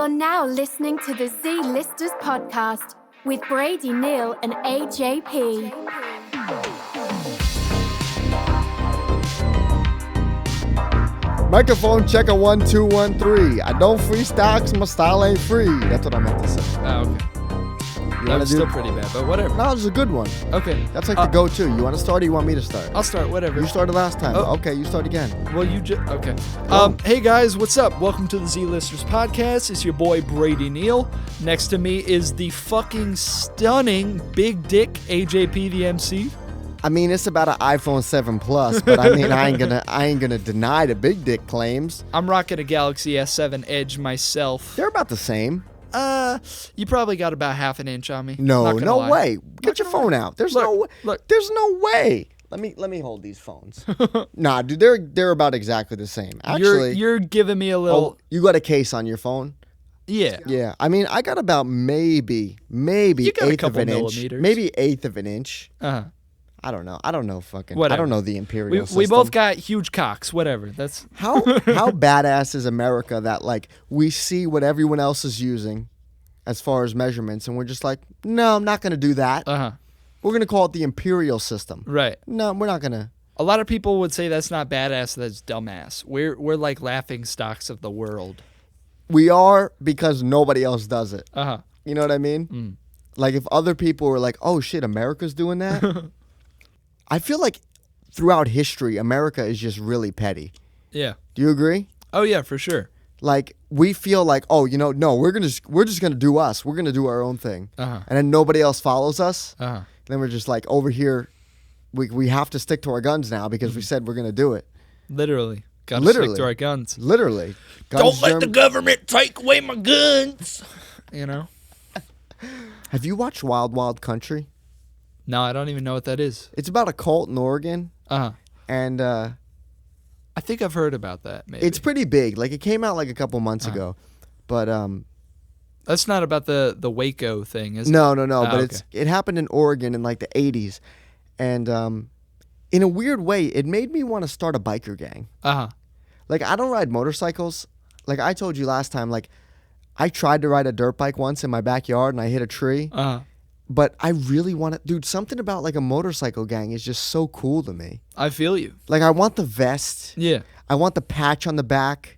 You're now listening to the Z-Listers podcast with Brady, Neil, and AJP. Microphone checker 1 2 1 3. I don't free stocks, my style ain't free. That's what I meant to say. Oh, okay. That was still pretty bad, but whatever. No, it's a good one. Okay. That's like the go-to. You want to start or you want me to start? I'll start, whatever. You started last time. Oh. Okay, you start again. Well, okay. Hey guys, what's up? Welcome to the Z-Listers podcast. It's your boy Brady Neal. Next to me is the fucking stunning big dick AJP the MC. I mean, it's about an iPhone 7 Plus, but I mean, I ain't gonna deny the big dick claims. I'm rocking a Galaxy S7 Edge myself. They're about the same. You probably got about half an inch on me. No lie. way. Get your phone out. There's no way. Let me hold these phones. Nah, dude, they're about exactly the same. Actually, you're giving me a little. Oh, you got a case on your phone? Yeah. Yeah. I mean, I got about maybe You got a eighth of couple an inch. millimeters. Maybe eighth of an inch. Uh-huh. I don't know fucking. Whatever. I don't know the imperial system. We both got huge cocks. Whatever. That's how badass is America that like we see what everyone else is using as far as measurements, and we're just like, no, I'm not gonna do that. We're gonna call it the imperial system. Right. No, we're not gonna. A lot of people would say that's not badass. That's dumbass. We're like laughing stocks of the world. We are because nobody else does it. You know what I mean? Mm. Like if other people were like, oh shit, America's doing that. I feel like throughout history, America is just really petty. Yeah. Do you agree? Oh yeah, for sure. Like we feel like, oh, no, we're just gonna do us. We're gonna do our own thing, and then nobody else follows us. Then we're just like over here. We have to stick to our guns now because we said we're gonna do it. Literally, gotta stick to our guns. Literally, don't let the government take away my guns. You know. Have you watched Wild Wild Country? No, I don't even know what that is. It's about a cult in Oregon. And I think I've heard about that. Maybe it's pretty big. Like it came out like a couple months ago, but that's not about the Waco thing, is it? No. But okay. it happened in Oregon in like the 80s, and in a weird way, it made me want to start a biker gang. Like I don't ride motorcycles. Like I told you last time, like I tried to ride a dirt bike once in my backyard and I hit a tree. But I really want to, dude, something about like a motorcycle gang is just so cool to me. I feel you. Like I want the vest. Yeah. I want the patch on the back.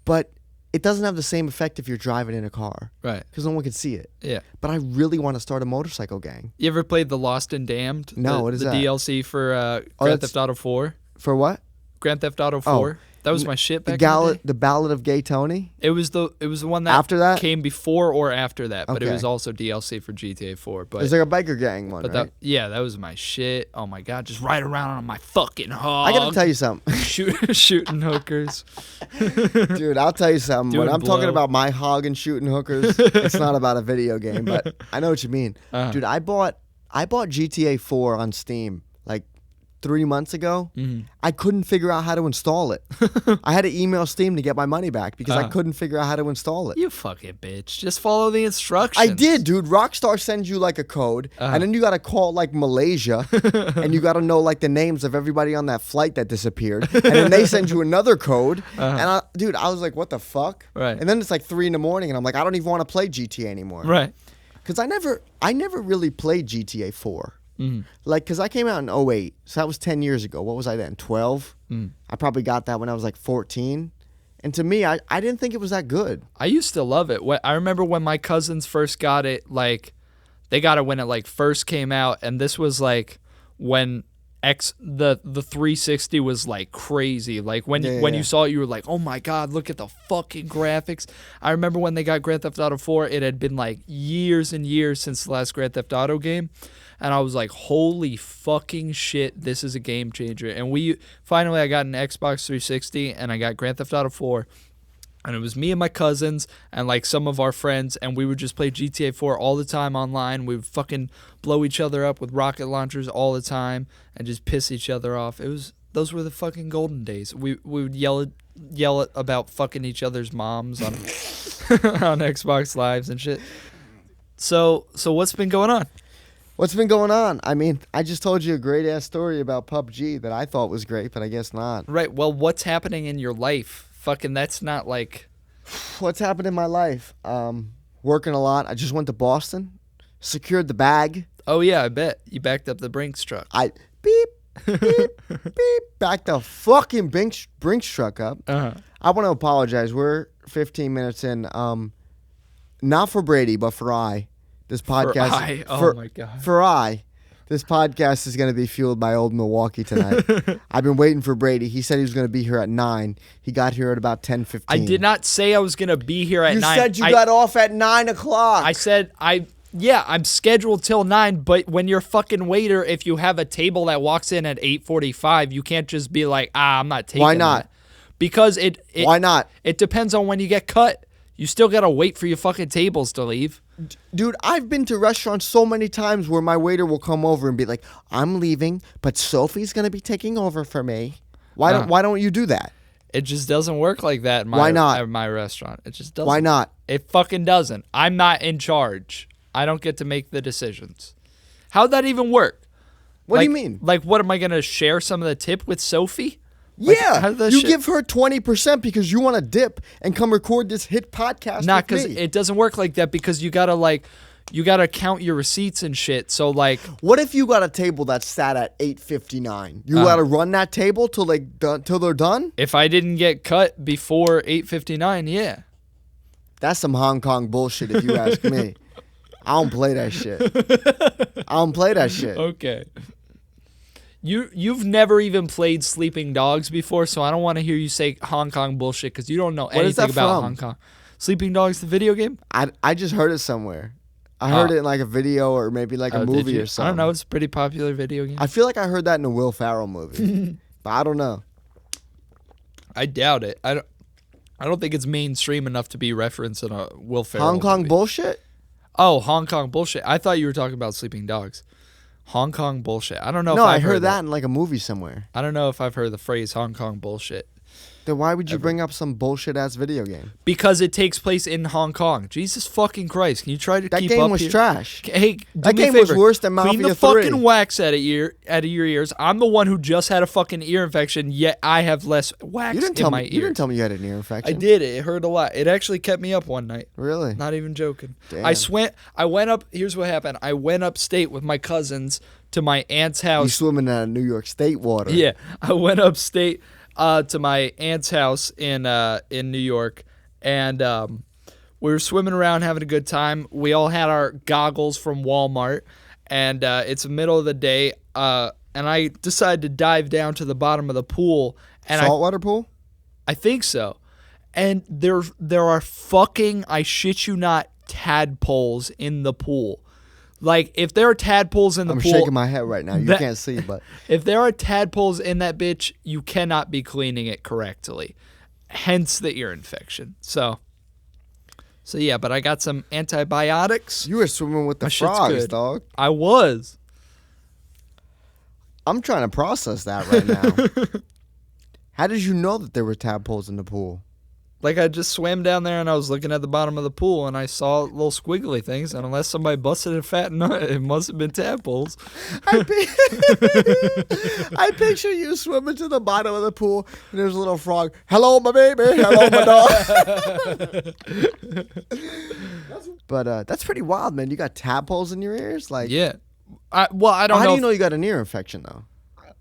But it doesn't have the same effect if you're driving in a car. Right. Because no one can see it. Yeah. But I really want to start a motorcycle gang. You ever played the Lost and Damned? No, what is that? The DLC for Grand Theft Auto 4. For what? Grand Theft Auto 4. That was my shit back in the day. The Ballad of Gay Tony? It was the one that after that came before or after that, but okay. It was also DLC for GTA 4. But there's like a biker gang one, right? That was my shit. Oh my god, just ride around on my fucking hog. I gotta tell you something. Shooting hookers. Dude, I'll tell you something. When I'm talking about my hog and shooting hookers, it's not about a video game, but I know what you mean. Dude, I bought GTA 4 on Steam like 3 months ago. I couldn't figure out how to install it. I had to email Steam to get my money back because I couldn't figure out how to install it. You fucking bitch. Just follow the instructions. I did, dude. Rockstar sends you like a code, and then you got to call like Malaysia, and you got to know like the names of everybody on that flight that disappeared, and then they send you another code. And I was like, what the fuck? Right. And then it's like 3 a.m, and I'm like, I don't even want to play GTA anymore. Right. Because I never really played GTA 4. Like, because I came out in 2008, so that was 10 years ago. What was I then, 12? I probably got that when I was like 14. And to me, I didn't think it was that good. I used to love it. I remember when my cousins first got it, like, they got it when it, like, first came out, and this was, like, when the 360 was, like, crazy. Like, when you saw it, you were like, oh, my God, look at the fucking graphics. I remember when they got Grand Theft Auto 4, it had been, like, years and years since the last Grand Theft Auto game. And I was like, holy fucking shit, this is a game changer. And finally I got an Xbox 360 and I got Grand Theft Auto 4. And it was me and my cousins and like some of our friends, and we would just play GTA 4 all the time online. We would fucking blow each other up with rocket launchers all the time and just piss each other off. Those were the fucking golden days. We would yell about fucking each other's moms on on Xbox Lives and shit. So what's been going on? What's been going on? I mean, I just told you a great-ass story about PUBG that I thought was great, but I guess not. Right. Well, what's happening in your life? Fucking, that's not like What's happened in my life? Working a lot. I just went to Boston, secured the bag. Oh yeah, I bet you backed up the Brinks truck. I beep, backed the fucking Brinks truck up. I want to apologize. We're 15 minutes in. Not for Brady, but for this podcast. Oh my god. This podcast is going to be fueled by old Milwaukee tonight. I've been waiting for Brady. He said he was going to be here at 9. He got here at about 10:15. I did not say I was going to be here at 9. You said you got off at 9 o'clock. I said I'm scheduled till 9, but when you're fucking waiter, if you have a table that walks in at 8:45, you can't just be like, I'm not taking Why not? that. Because Why not? It depends on when you get cut. You still got to wait for your fucking tables to leave. Dude, I've been to restaurants so many times where my waiter will come over and be like, I'm leaving, but Sophie's going to be taking over for me. Why don't you do that? It just doesn't work like that Why not? At my restaurant. It just doesn't. Why not? It fucking doesn't. I'm not in charge. I don't get to make the decisions. How'd that even work? What do you mean? Like, what, am I going to share some of the tip with Sophie? Yeah, you give her 20% because you want to dip and come record this hit podcast. Not because me. it doesn't work like that, because you gotta count your receipts and shit. So like, what if you got a table that sat at 8:59? You gotta run that table till they're done. If I didn't get cut before 8:59, yeah, that's some Hong Kong bullshit. If you ask me, I don't play that shit. Okay. You've never even played Sleeping Dogs before, so I don't want to hear you say Hong Kong bullshit because you don't know anything about Hong Kong. Sleeping Dogs, the video game? I just heard it somewhere. I heard it in like a video or maybe like a movie or something. I don't know. It's a pretty popular video game. I feel like I heard that in a Will Ferrell movie, but I don't know. I doubt it. I don't think it's mainstream enough to be referenced in a Will Ferrell Hong Kong movie. bullshit? Oh, Hong Kong bullshit. I thought you were talking about Sleeping Dogs. Hong Kong bullshit. I don't know. No, if I heard that in like a movie somewhere. I don't know if I've heard the phrase Hong Kong bullshit. Then why would you bring up some bullshit ass video game? Because it takes place in Hong Kong. Jesus fucking Christ! Can you try to keep up? That game was trash. Hey, that game was worse than Mafia 3. Clean the fucking wax out of your ears. I'm the one who just had a fucking ear infection, yet I have less wax in my ear. You didn't tell me you had an ear infection. I did. It hurt a lot. It actually kept me up one night. Really? Not even joking. Damn. I went up. Here's what happened. I went upstate with my cousins to my aunt's house. You swimming in New York State water. Yeah, I went upstate to my aunt's house in New York, and we were swimming around having a good time. We all had our goggles from Walmart, and it's the middle of the day, and I decided to dive down to the bottom of the pool. And saltwater pool? I think so. And there are fucking, I shit you not, tadpoles in the pool. Like, if there are tadpoles in the pool... I'm shaking my head right now. You can't see, but... If there are tadpoles in that bitch, you cannot be cleaning it correctly. Hence the ear infection. So yeah, but I got some antibiotics. You were swimming with the frogs, dog. I was. I'm trying to process that right now. How did you know that there were tadpoles in the pool? Like, I just swam down there and I was looking at the bottom of the pool and I saw little squiggly things, and unless somebody busted a fat nut, it must have been tadpoles. I picture you swimming to the bottom of the pool and there's a little frog. Hello, my baby. Hello, my dog. But that's pretty wild, man. You got tadpoles in your ears? Like, yeah. I don't know. How do you know you got an ear infection, though?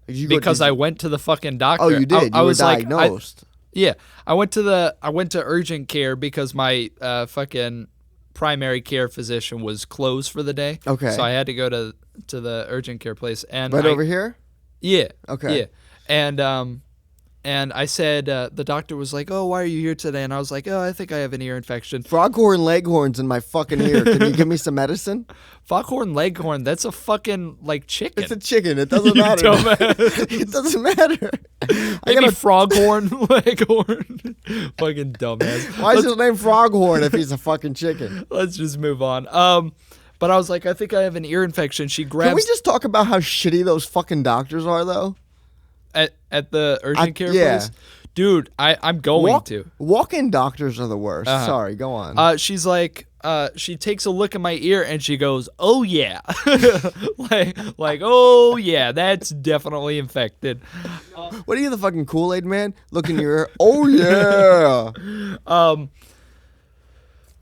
Because I went to the fucking doctor. Oh, you did? I was diagnosed. Yeah, I went to urgent care because my fucking primary care physician was closed for the day. Okay. So I had to go to the urgent care place, and over here. Yeah. Okay. Yeah, and I said, the doctor was like, "Oh, why are you here today?" And I was like, "Oh, I think I have an ear infection." Foghorn leghorns in my fucking ear. Can you give me some medicine? Foghorn leghorn. That's a fucking like chicken. It's a chicken. It doesn't matter. It doesn't matter. Maybe froghorn leghorn. Fucking dumbass. Why is his name Froghorn if he's a fucking chicken? Let's just move on. But I was like, I think I have an ear infection. She grabs. Can we just talk about how shitty those fucking doctors are, though? At the urgent care place? Dude, I'm going to. Walk-in doctors are the worst. Uh-huh. Sorry, go on. She's like, she takes a look at my ear and she goes, "Oh yeah." like, "Oh yeah, that's definitely infected." What are you, the fucking Kool-Aid man? Look in your ear. Oh yeah.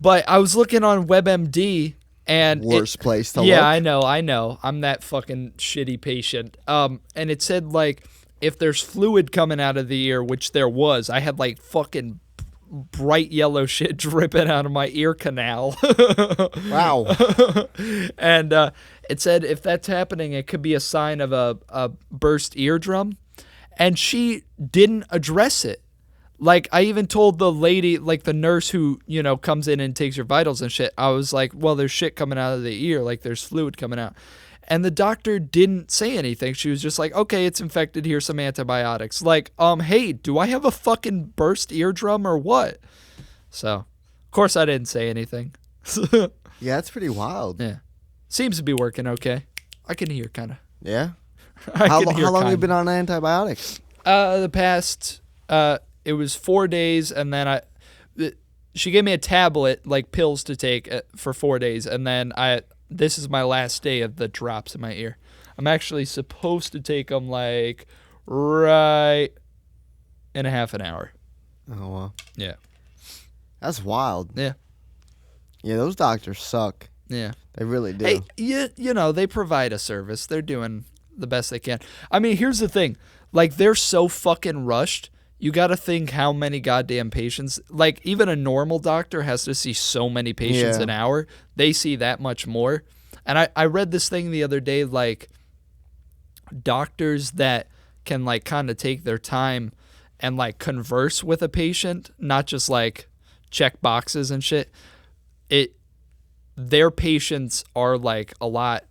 But I was looking on WebMD and worst place to look. Yeah, I know. I'm that fucking shitty patient. And it said like if there's fluid coming out of the ear, which there was, I had like fucking bright yellow shit dripping out of my ear canal. Wow. And it said if that's happening, it could be a sign of a burst eardrum. And she didn't address it. Like, I even told the lady, like the nurse who, you know, comes in and takes your vitals and shit, I was like, well, there's shit coming out of the ear, like there's fluid coming out. And the doctor didn't say anything. She was just like, okay, it's infected, here's some antibiotics. Like, hey, do I have a fucking burst eardrum or what? So, of course I didn't say anything. Yeah, that's pretty wild. Yeah. Seems to be working okay. I can hear kind of. Yeah? How long have you been on antibiotics? The past, it was 4 days, and then she gave me a tablet, like pills to take for 4 days, and then this is my last day of the drops in my ear. I'm actually supposed to take them like right in a half an hour. Oh, wow. Yeah. That's wild. Yeah. Yeah, those doctors suck. Yeah. They really do. Hey, you know, they provide a service. They're doing the best they can. I mean, here's the thing. Like, they're so fucking rushed. You got to think how many goddamn patients. Like, even a normal doctor has to see so many patients an hour. They see that much more. And I read this thing the other day, like, doctors that can, like, kind of take their time and, like, converse with a patient, not just, like, check boxes and shit. Their patients are, like a lot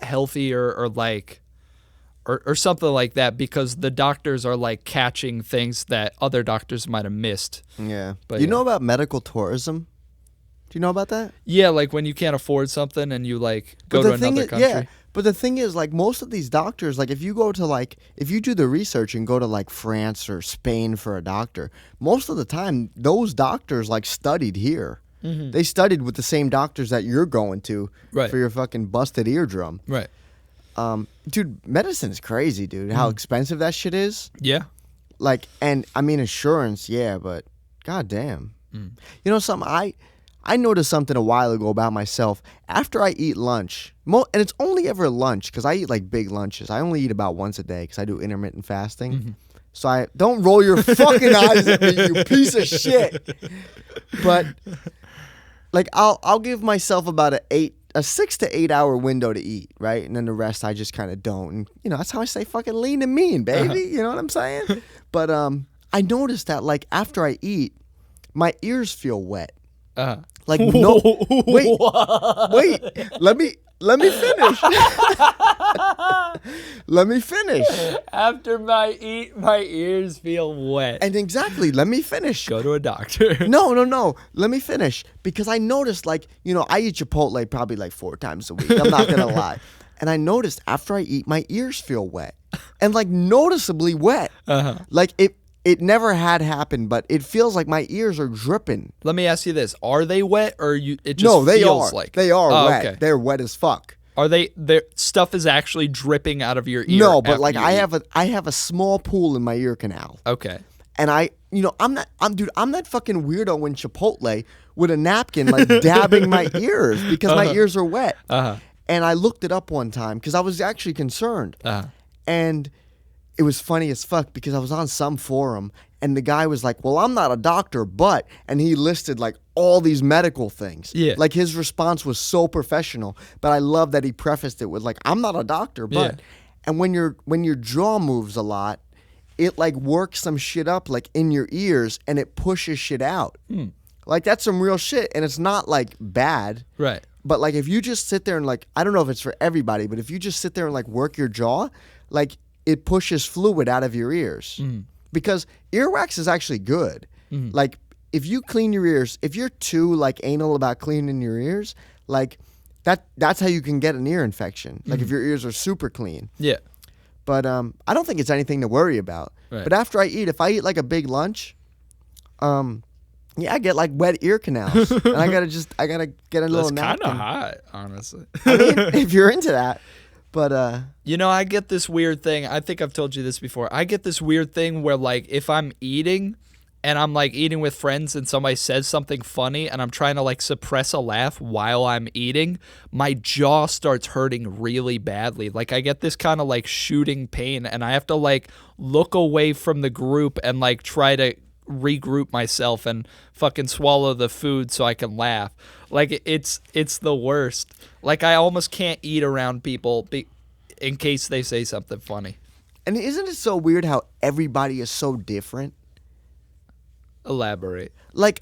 healthier or something like that, because the doctors are like catching things that other doctors might have missed. Yeah. But you know about medical tourism? Do you know about that? Yeah, like when you can't afford something and you like go to another country. Yeah, but the thing is, like, most of these doctors, like, if you do the research and go to like France or Spain for a doctor, most of the time those doctors like studied here. Mm-hmm. They studied with the same doctors that you're going to for your fucking busted eardrum. Right. Dude, medicine is crazy, dude. How expensive that shit is. Yeah. Like, and I mean, insurance, yeah, but goddamn. You know something? I noticed something a while ago about myself. After I eat lunch, and it's only ever lunch, because I eat like big lunches. I only eat about once a day because I do intermittent fasting. Mm-hmm. So I don't roll your fucking eyes at me, you piece of shit. But like, I'll give myself about a 6 to 8 hour window to eat, right? And then the rest I just kind of don't. And, you know, that's how I stay fucking lean and mean, baby. You know what I'm saying? But I noticed that, like, after I eat, my ears feel wet. Like, no, wait, let me finish. Let me finish. After I eat, my ears feel wet. And exactly, let me finish. Go to a doctor. No. Let me finish. Because I noticed, like, you know, I eat Chipotle probably like 4 times a week. I'm not going to lie. And I noticed after I eat, my ears feel wet. And, like, noticeably wet. Like, it never had happened, but it feels like my ears are dripping. Let me ask you this. Are they wet, or it just no, they feels are. like? They are wet. Okay. They're wet as fuck. Are their stuff is actually dripping out of your ear? No, but like I have a small pool in my ear canal. Okay. And I'm that fucking weirdo in Chipotle with a napkin like dabbing my ears because my ears are wet. And I looked it up one time because I was actually concerned. And it was funny as fuck because I was on some forum and the guy was like, well, I'm not a doctor, but, and he listed like all these medical things. Yeah. Like his response was so professional, but I love that he prefaced it with like, I'm not a doctor, but, and when your jaw moves a lot, it like works some shit up like in your ears and it pushes shit out. Like that's some real shit and it's not like bad. Right. But like if you just sit there and like, I don't know if it's for everybody, but if you just sit there and like work your jaw, like it pushes fluid out of your ears. Because earwax is actually good. Like if you clean your ears, if you're too like anal about cleaning your ears, like that's how you can get an ear infection. Like if your ears are super clean. Yeah. But I don't think it's anything to worry about. Right. But after I eat, if I eat like a big lunch, I get like wet ear canals. And I gotta get a little napkin. That's kind of hot, honestly. I mean, if you're into that. But you know, I get this weird thing. I think I've told you this before. I get this weird thing where like if I'm eating and I'm like eating with friends and somebody says something funny and I'm trying to like suppress a laugh while I'm eating, my jaw starts hurting really badly. Like I get this kind of like shooting pain and I have to like look away from the group and like try to regroup myself and fucking swallow the food so I can laugh. Like it's the worst. Like I almost can't eat around people in case they say something funny. And isn't it so weird how everybody is so different? Elaborate. Like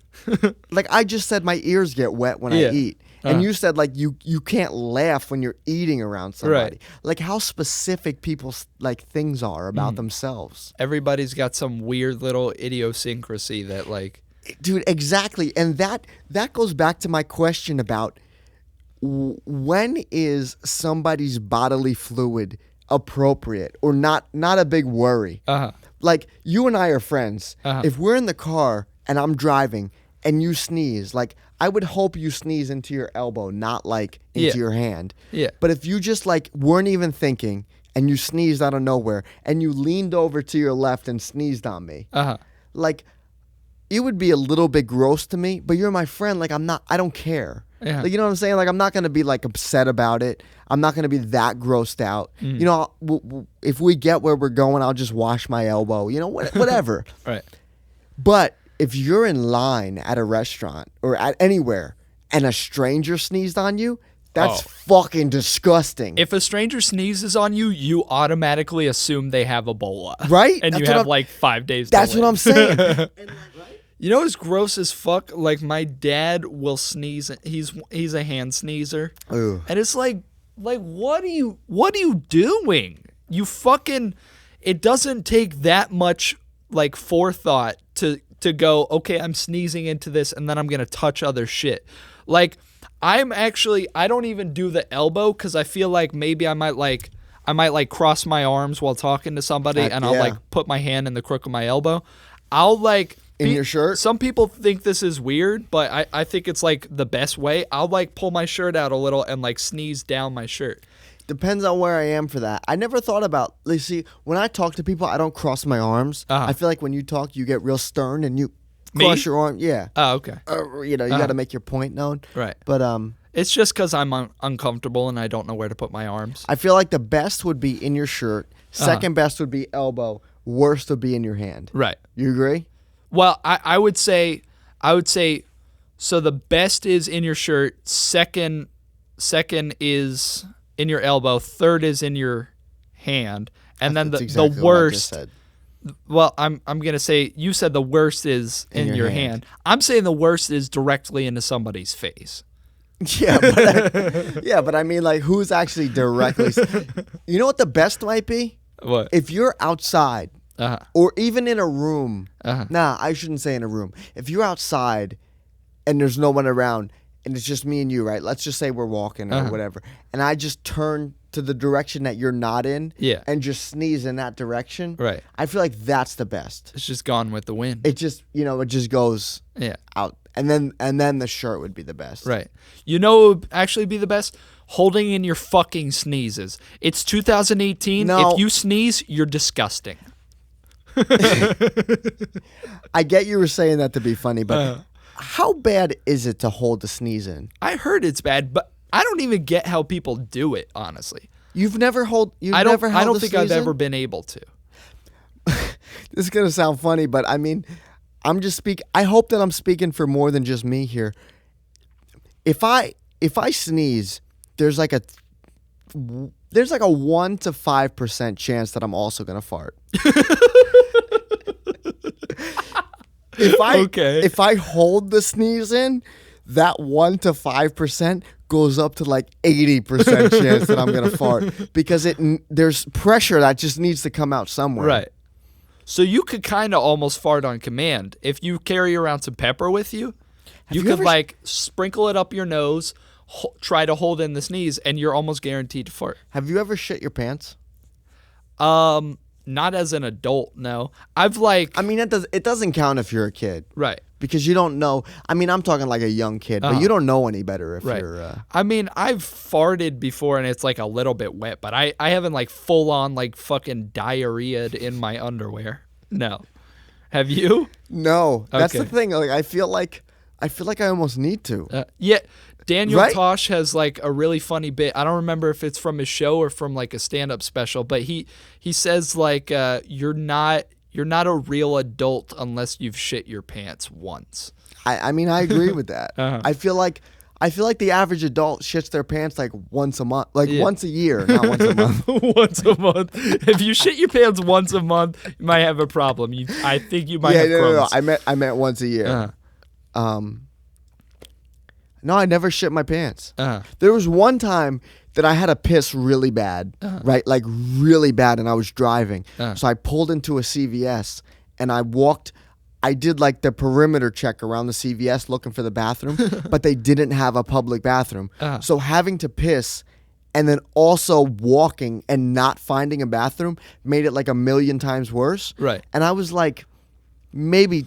I just said my ears get wet when I eat. And you said like you can't laugh when you're eating around somebody. Right. Like how specific people's like things are about themselves. Everybody's got some weird little idiosyncrasy that like... Dude, exactly. And that goes back to my question about when is somebody's bodily fluid appropriate or not a big worry. Like you and I are friends. If we're in the car and I'm driving and you sneeze, like I would hope you sneeze into your elbow, not like into your hand. Yeah. But if you just like weren't even thinking and you sneezed out of nowhere and you leaned over to your left and sneezed on me, like it would be a little bit gross to me, but you're my friend. Like I don't care. Yeah. Like, you know what I'm saying? Like, I'm not going to be, like, upset about it. I'm not going to be that grossed out. You know, if we get where we're going, I'll just wash my elbow. You know, whatever. Right. But if you're in line at a restaurant or at anywhere and a stranger sneezed on you, that's fucking disgusting. If a stranger sneezes on you, you automatically assume they have Ebola. Right? And That's you what have, like, 5 days to That's live. what I'm saying. You know what's gross as fuck? Like my dad will sneeze. He's a hand sneezer. Ooh. And it's like what are you doing? You fucking, it doesn't take that much like forethought to go, okay, I'm sneezing into this and then I'm going to touch other shit. Like I don't even do the elbow cuz I feel like maybe I might cross my arms while talking to somebody and I'll like put my hand in the crook of my elbow. I'll like in your shirt? Some people think this is weird, but I think it's like the best way. I'll like pull my shirt out a little and like sneeze down my shirt. Depends on where I am for that. I never thought about, like, see, when I talk to people, I don't cross my arms. I feel like when you talk, you get real stern and you cross your arm. Yeah. Oh, okay. You know, you got to make your point known. Right. But it's just because I'm uncomfortable and I don't know where to put my arms. I feel like the best would be in your shirt. Second best would be elbow. Worst would be in your hand. Right. You agree? Well, I would say, so the best is in your shirt. Second is in your elbow. Third is in your hand, and then the worst. Well, I'm gonna say you said the worst is in your hand. I'm saying the worst is directly into somebody's face. Yeah, but I mean, like, who's actually directly? You know what the best might be? What? If you're outside. Or even in a room. Nah, I shouldn't say in a room. If you're outside and there's no one around and it's just me and you, right? Let's just say we're walking or whatever. And I just turn to the direction that you're not in and just sneeze in that direction. Right. I feel like that's the best. It's just gone with the wind. It just, it just goes out. And then the shirt would be the best. Right. You know what would actually be the best? Holding in your fucking sneezes. It's 2018. No. If you sneeze, you're disgusting. I get you were saying that to be funny, but how bad is it to hold the sneeze in? I heard it's bad, but I don't even get how people do it, honestly. You've never held I don't the think sneeze I've in? ever been able to. This is going to sound funny, but I mean, I hope that I'm speaking for more than just me here. If I sneeze, there's like a 1 to 5% chance that I'm also going to fart. If I hold the sneeze in, that 1 to 5% goes up to like 80% chance that I'm gonna fart because there's pressure that just needs to come out somewhere. Right. So you could kind of almost fart on command if you carry around some pepper with you. You could like sprinkle it up your nose, try to hold in the sneeze, and you're almost guaranteed to fart. Have you ever shit your pants? Not as an adult, no. I mean, it doesn't count if you're a kid. Right. Because you don't know. I mean, I'm talking like a young kid, but you don't know any better if you're... I mean, I've farted before and it's like a little bit wet, but I haven't like full on like fucking diarrheaed in my underwear. No. Have you? No, that's the Okay. thing. Like I feel like I almost need to. Yeah. Daniel Right? Tosh has like a really funny bit. I don't remember if it's from his show or from like a stand-up special, but he says like you're not a real adult unless you've shit your pants once. I mean, I agree with that. I feel like the average adult shits their pants like once a month, like once a year, not once a month. Once a month. If you shit your pants once a month, you might have a problem. I think you might have crumbs. No. I meant once a year. No, I never shit my pants. There was one time that I had to piss really bad, right? Like really bad, and I was driving. So I pulled into a CVS, and I did like the perimeter check around the CVS looking for the bathroom, but they didn't have a public bathroom. So having to piss and then also walking and not finding a bathroom made it like a million times worse. Right. And I was like maybe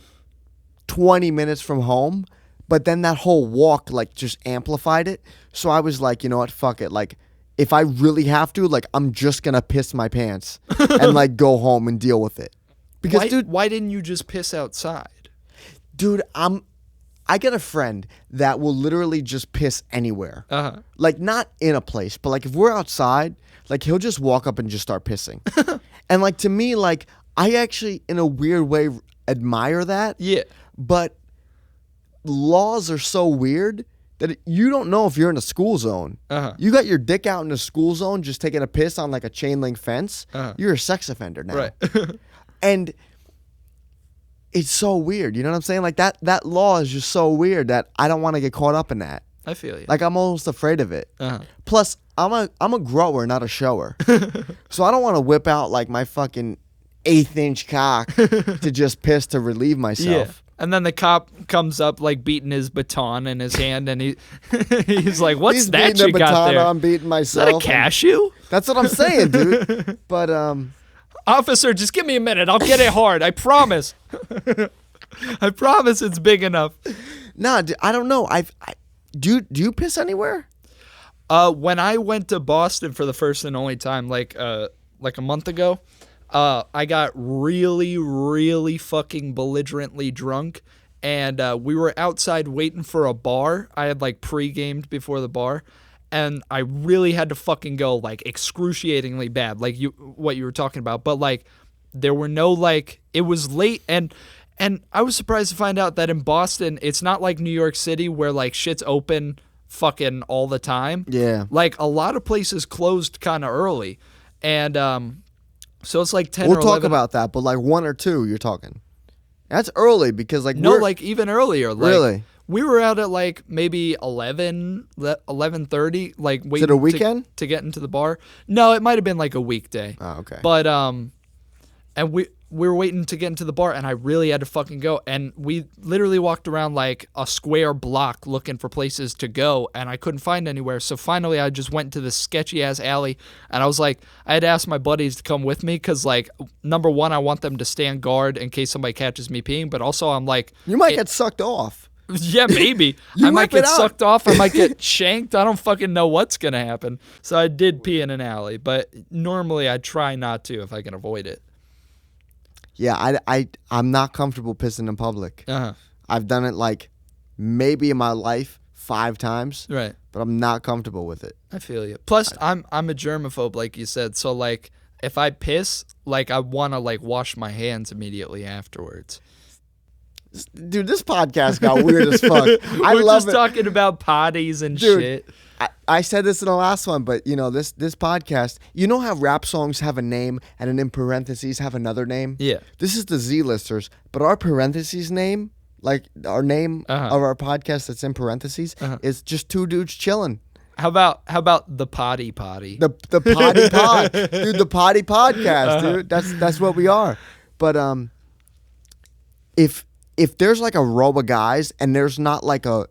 20 minutes from home, but then that whole walk like just amplified it. So I was like, you know what, fuck it. Like if I really have to, like I'm just going to piss my pants and like go home and deal with it. Because why didn't you just piss outside? Dude, I get a friend that will literally just piss anywhere. Like not in a place, but like if we're outside, like he'll just walk up and just start pissing. And like to me, like I actually in a weird way admire that. Yeah. But laws are so weird that you don't know if you're in a school zone. You got your dick out in a school zone just taking a piss on like a chain link fence. You're a sex offender now. Right. And it's so weird. You know what I'm saying? Like that law is just so weird that I don't want to get caught up in that. I feel you. Like I'm almost afraid of it. Plus, I'm a grower, not a shower. So I don't want to whip out like my fucking 1/8-inch cock to just piss to relieve myself. Yeah. And then the cop comes up like beating his baton in his hand, and he's like, "What's He's that beating you the got baton, there? I'm beating Is myself. that a cashew?" That's what I'm saying, dude. But Officer, just give me a minute. I'll get it hard. I promise. I promise it's big enough. nah, I don't know. Do you piss anywhere? When I went to Boston for the first and only time, like a month ago, I got really, really fucking belligerently drunk, and we were outside waiting for a bar. I had like pre-gamed before the bar, and I really had to fucking go like excruciatingly bad, like what you were talking about. But like there were no like it was late, and I was surprised to find out that in Boston it's not like New York City where like shit's open fucking all the time. Yeah. Like a lot of places closed kind of early, and so it's like 10 We'll or talk 11. about that, but like 1 or 2 you're talking. That's early because like No, like even earlier. Like, Really? We were out at like maybe 11:30, like waiting Is it a weekend? to get into the bar. No, it might have been like a weekday. Oh, okay. But and we were waiting to get into the bar, and I really had to fucking go. And we literally walked around like a square block looking for places to go, and I couldn't find anywhere. So finally, I just went to this sketchy ass alley, and I was like, I had asked my buddies to come with me because, like, number one, I want them to stand guard in case somebody catches me peeing, but also I'm like, you might get sucked off. yeah, maybe. You I might whip it get out. sucked off. I might get shanked. I don't fucking know what's going to happen. So I did pee in an alley, but normally I try not to if I can avoid it. Yeah, I'm not comfortable pissing in public. I've done it like maybe in my life 5 times, Right. but I'm not comfortable with it. I feel you. Plus, I'm a germaphobe, like you said. So, like, if I piss, like, I want to, like, wash my hands immediately afterwards. Dude, this podcast got weird as fuck. I We're love just it. talking about potties and Dude, shit. I said this in the last one, but you know this podcast. You know how rap songs have a name and then in parentheses have another name. Yeah. This is the Z-listers, but our parentheses name, like our name of our podcast that's in parentheses, is just 2 dudes chilling. How about the potty? The potty pod, dude. The potty podcast, dude. That's what we are. But if there's like a row of guys and there's not like a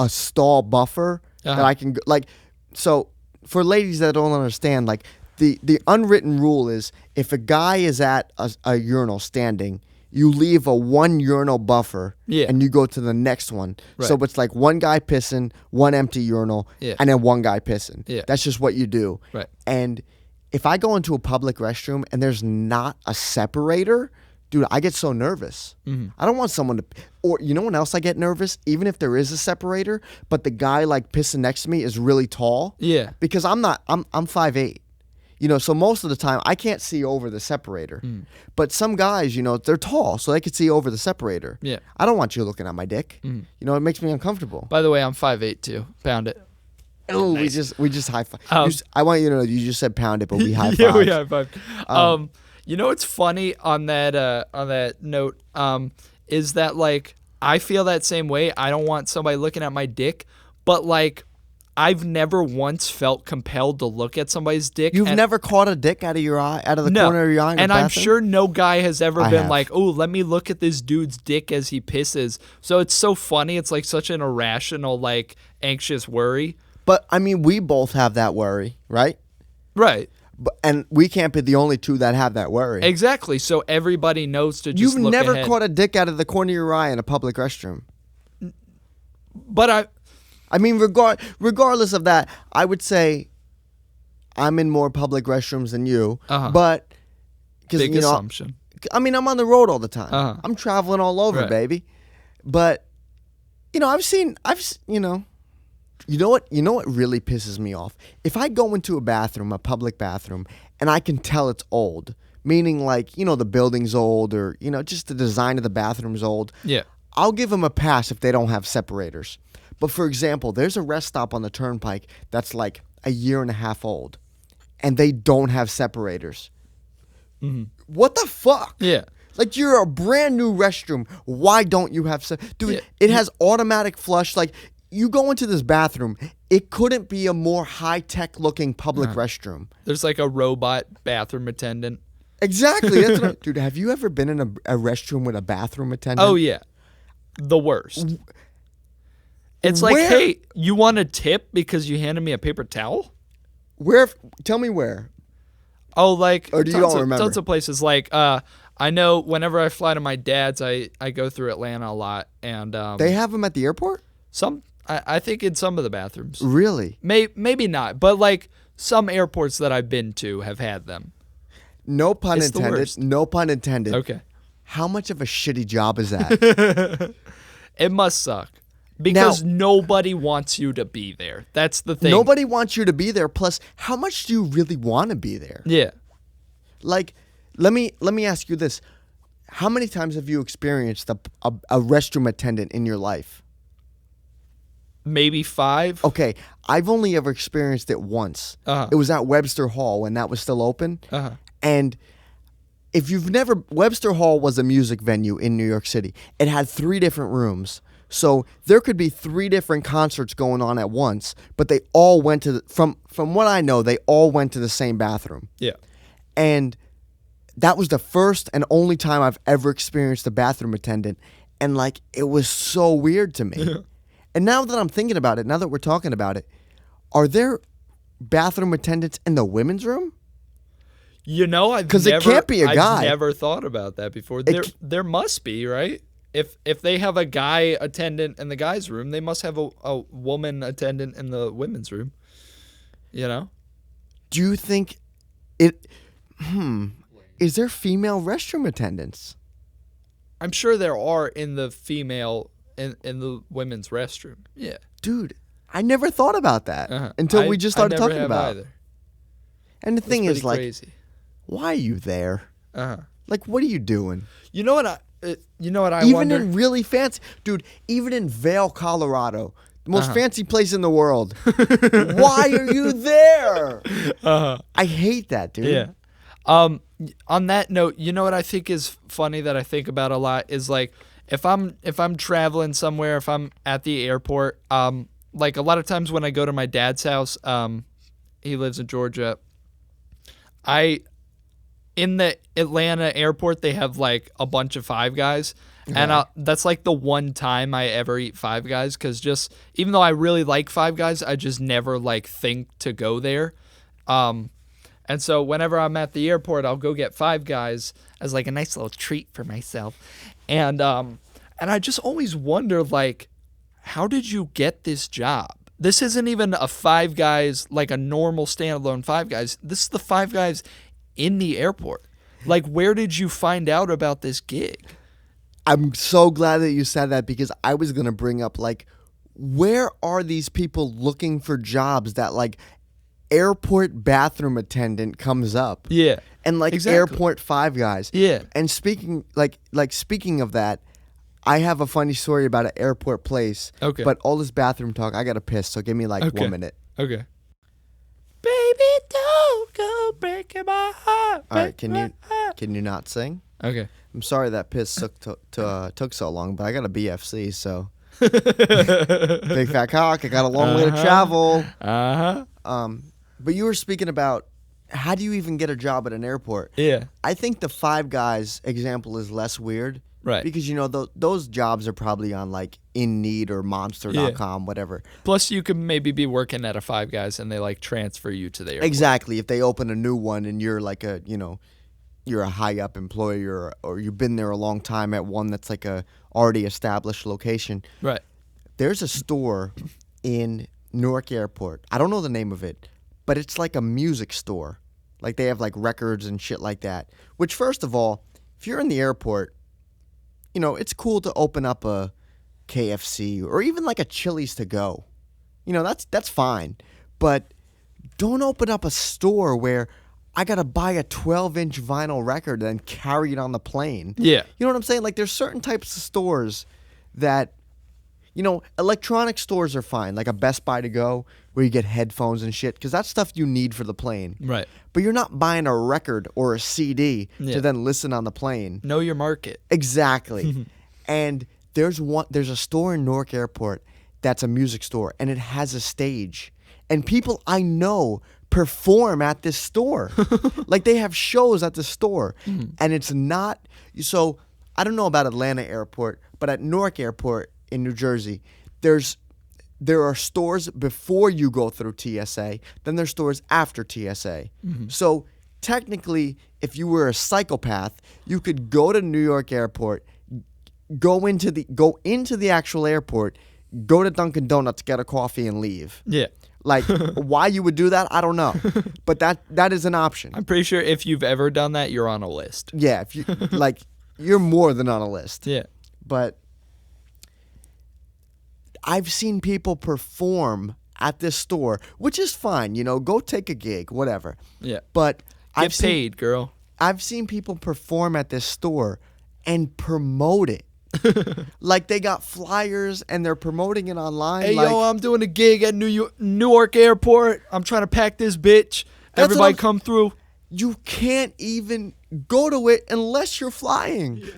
stall buffer that I can like, so for ladies that don't understand, like the unwritten rule is if a guy is at a urinal standing, you leave a 1 urinal buffer and you go to the next one. Right. So it's like 1 guy pissing, 1 empty urinal, and then 1 guy pissing. Yeah. That's just what you do. Right. And if I go into a public restroom and there's not a separator, dude, I get so nervous. I don't want someone to, or you know when else I get nervous? Even if there is a separator, but the guy like pissing next to me is really tall. Yeah. Because I'm 5'8". You know, so most of the time I can't see over the separator. But some guys, you know, they're tall, so they could see over the separator. Yeah. I don't want you looking at my dick. You know, it makes me uncomfortable. By the way, I'm 5'8" too. Pound it. Oh, nice. we just high five. I want you to know you just said pound it, but we high five. Yeah, we high five. You know what's funny on that note is that like I feel that same way. I don't want somebody looking at my dick, but like I've never once felt compelled to look at somebody's dick. You've never caught a dick out of your eye, out of the corner of your eye? And I'm sure no guy has ever been have. like, oh, let me look at this dude's dick as he pisses. So it's so funny. It's like such an irrational, like anxious worry. But I mean, we both have that worry, right? Right. And we can't be the only two that have that worry. Exactly. So everybody knows to just You've look never ahead. caught a dick out of the corner of your eye in a public restroom. But I mean, regardless of that, I would say I'm in more public restrooms than you. But because big assumption. I mean, I'm on the road all the time. I'm traveling all over, Right. baby. But you know, you know what really pisses me off? If I go into a bathroom, a public bathroom, and I can tell it's old, meaning like, you know, the building's old or, you know, just the design of the bathroom's old. Yeah. I'll give them a pass if they don't have separators. But for example, there's a rest stop on the turnpike that's like a year and a half old, and they don't have separators. What the fuck? Yeah. Like, you're a brand new restroom. Why don't you have dude? Yeah. It has automatic flush. Like, you go into this bathroom, it couldn't be a more high-tech looking public restroom. There's like a robot bathroom attendant. Exactly. That's dude, have you ever been in a restroom with a bathroom attendant? Oh yeah. The worst. It's like, hey, you want a tip because you handed me a paper towel? Where? Tell me where. Oh, like or do you don't remember? Tons of places. Like, I know whenever I fly to my dad's, I go through Atlanta a lot, and they have them at the airport. I think in some of the bathrooms. Really? Maybe not, but like some airports that I've been to have had them. No pun It's the intended. worst. No pun intended. Okay. How much of a shitty job is that? It must suck. Because nobody wants you to be there. That's the thing. Nobody wants you to be there. Plus, how much do you really want to be there? Yeah. Like, let me ask you this: how many times have you experienced a restroom attendant in your life? Maybe 5. Okay, I've only ever experienced it once. It was at Webster Hall when that was still open. And if you've never, Webster Hall was a music venue in New York City. It had 3 different rooms. So there could be 3 different concerts going on at once, but they all went to from what I know, they all went to the same bathroom. Yeah. And that was the first and only time I've ever experienced a bathroom attendant, and like it was so weird to me. And now that I'm thinking about it, now that we're talking about it, are there bathroom attendants in the women's room? You know, it can't be a guy. I've never thought about that before. There must be, right? If they have a guy attendant in the guy's room, they must have a woman attendant in the women's room. You know? Do you think it? Is there female restroom attendants? I'm sure there are in the female in the women's restroom. Yeah. Dude, I never thought about that until we just started talking about it. And the thing is, like, crazy. Why are you there? Like, what are you doing? You know what I even wonder? In really fancy, dude, even in Vail, Colorado, the most fancy place in the world. Why are you there? I hate that, dude. Yeah. On that note, you know what I think is funny that I think about a lot is like if I'm traveling somewhere, if I'm at the airport, like a lot of times when I go to my dad's house, he lives in Georgia. In the Atlanta airport, they have like a bunch of Five Guys. And that's like the one time I ever eat Five Guys because just even though I really like Five Guys, I just never like think to go there. And so whenever I'm at the airport, I'll go get Five Guys as like a nice little treat for myself. And I just always wonder, like, how did you get this job? This isn't even a Five Guys, like a normal standalone Five Guys. This is the Five Guys in the airport. Like, where did you find out about this gig? I'm so glad that you said that because I was going to bring up, like, where are these people looking for jobs that, like, airport bathroom attendant comes up? Yeah. And, like, exactly. airport Five Guys. Yeah. And speaking of that, I have a funny story about an airport place. Okay. But all this bathroom talk, I got to piss, so give me, like, 1 minute. Okay. Baby, don't go breaking my heart. All right, can you not sing? Okay. I'm sorry that piss took so long, but I got a BFC, so big fat cock. I got a long way to travel. But you were speaking about how do you even get a job at an airport? Yeah. I think the Five Guys example is less weird, right? Because those jobs are probably on like Indeed or Monster.com, whatever. Plus, you could maybe be working at a Five Guys and they like transfer you to the airport. Exactly. If they open a new one and you're like you're a high up employee or you've been there a long time at one that's like a already established location. Right. There's a store in Newark Airport. I don't know the name of it, but it's like a music store. Like they have like records and shit like that. Which, first of all, if you're in the airport, it's cool to open up a KFC or even like a Chili's to go. That's fine. But don't open up a store where I got to buy a 12-inch vinyl record and carry it on the plane. Yeah. You know what I'm saying? Like, there's certain types of stores that, electronic stores are fine. Like a Best Buy to go where you get headphones and shit because that's stuff you need for the plane. Right. But you're not buying a record or a CD to then listen on the plane. Know your market. Exactly. And there's a store in Newark Airport that's a music store, and it has a stage. And people I know perform at this store. Like they have shows at the store. And it's not so I don't know about Atlanta Airport, but at Newark Airport in New Jersey, there are stores before you go through TSA, then there's stores after TSA. So technically, if you were a psychopath, you could go to New York Airport, go into the actual airport, go to Dunkin' Donuts, get a coffee, and leave. Yeah. Like, why you would do that, I don't know. But that is an option. I'm pretty sure if you've ever done that, you're on a list. Yeah, if you you're more than on a list. Yeah. But I've seen people perform at this store, which is fine, go take a gig, whatever. Yeah. But Get paid, girl. I've seen people perform at this store and promote it. Like they got flyers and they're promoting it online. Hey, yo, I'm doing a gig at Newark Airport. I'm trying to pack this bitch. Everybody come through. You can't even go to it unless you're flying. Yeah.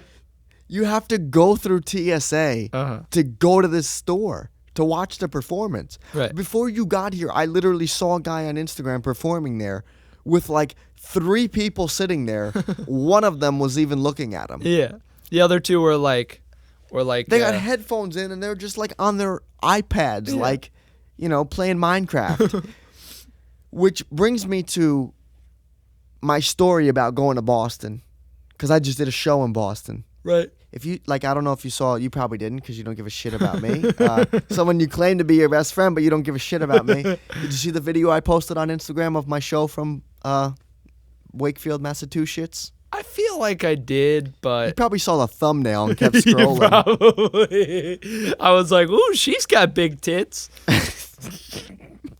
You have to go through TSA to go to this store to watch the performance. Right. Before you got here, I literally saw a guy on Instagram performing there with like 3 people sitting there. One of them was even looking at him. Yeah. The other 2 were like they got headphones in and they're just like on their iPads, like, playing Minecraft. Which brings me to my story about going to Boston, because I just did a show in Boston. Right. If you I don't know if you saw, you probably didn't because you don't give a shit about me. Someone you claim to be your best friend, but you don't give a shit about me. Did you see the video I posted on Instagram of my show from Wakefield, Massachusetts? I feel like I did, but you probably saw the thumbnail and kept scrolling. Probably. I was like, "Ooh, she's got big tits."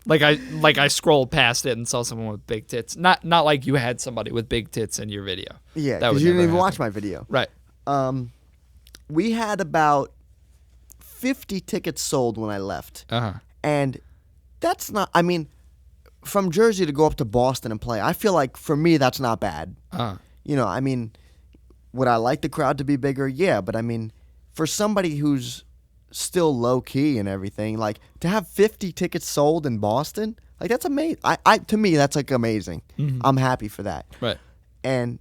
Like I scrolled past it and saw someone with big tits. Not like you had somebody with big tits in your video. Yeah, because you didn't even watch my video. Right. We had about 50 tickets sold when I left. And that's not, from Jersey to go up to Boston and play, I feel like for me that's not bad. Would I like the crowd to be bigger? Yeah, but for somebody who's still low key and everything, like to have 50 tickets sold in Boston, like that's amazing. To me that's like amazing. I'm happy for that. Right. And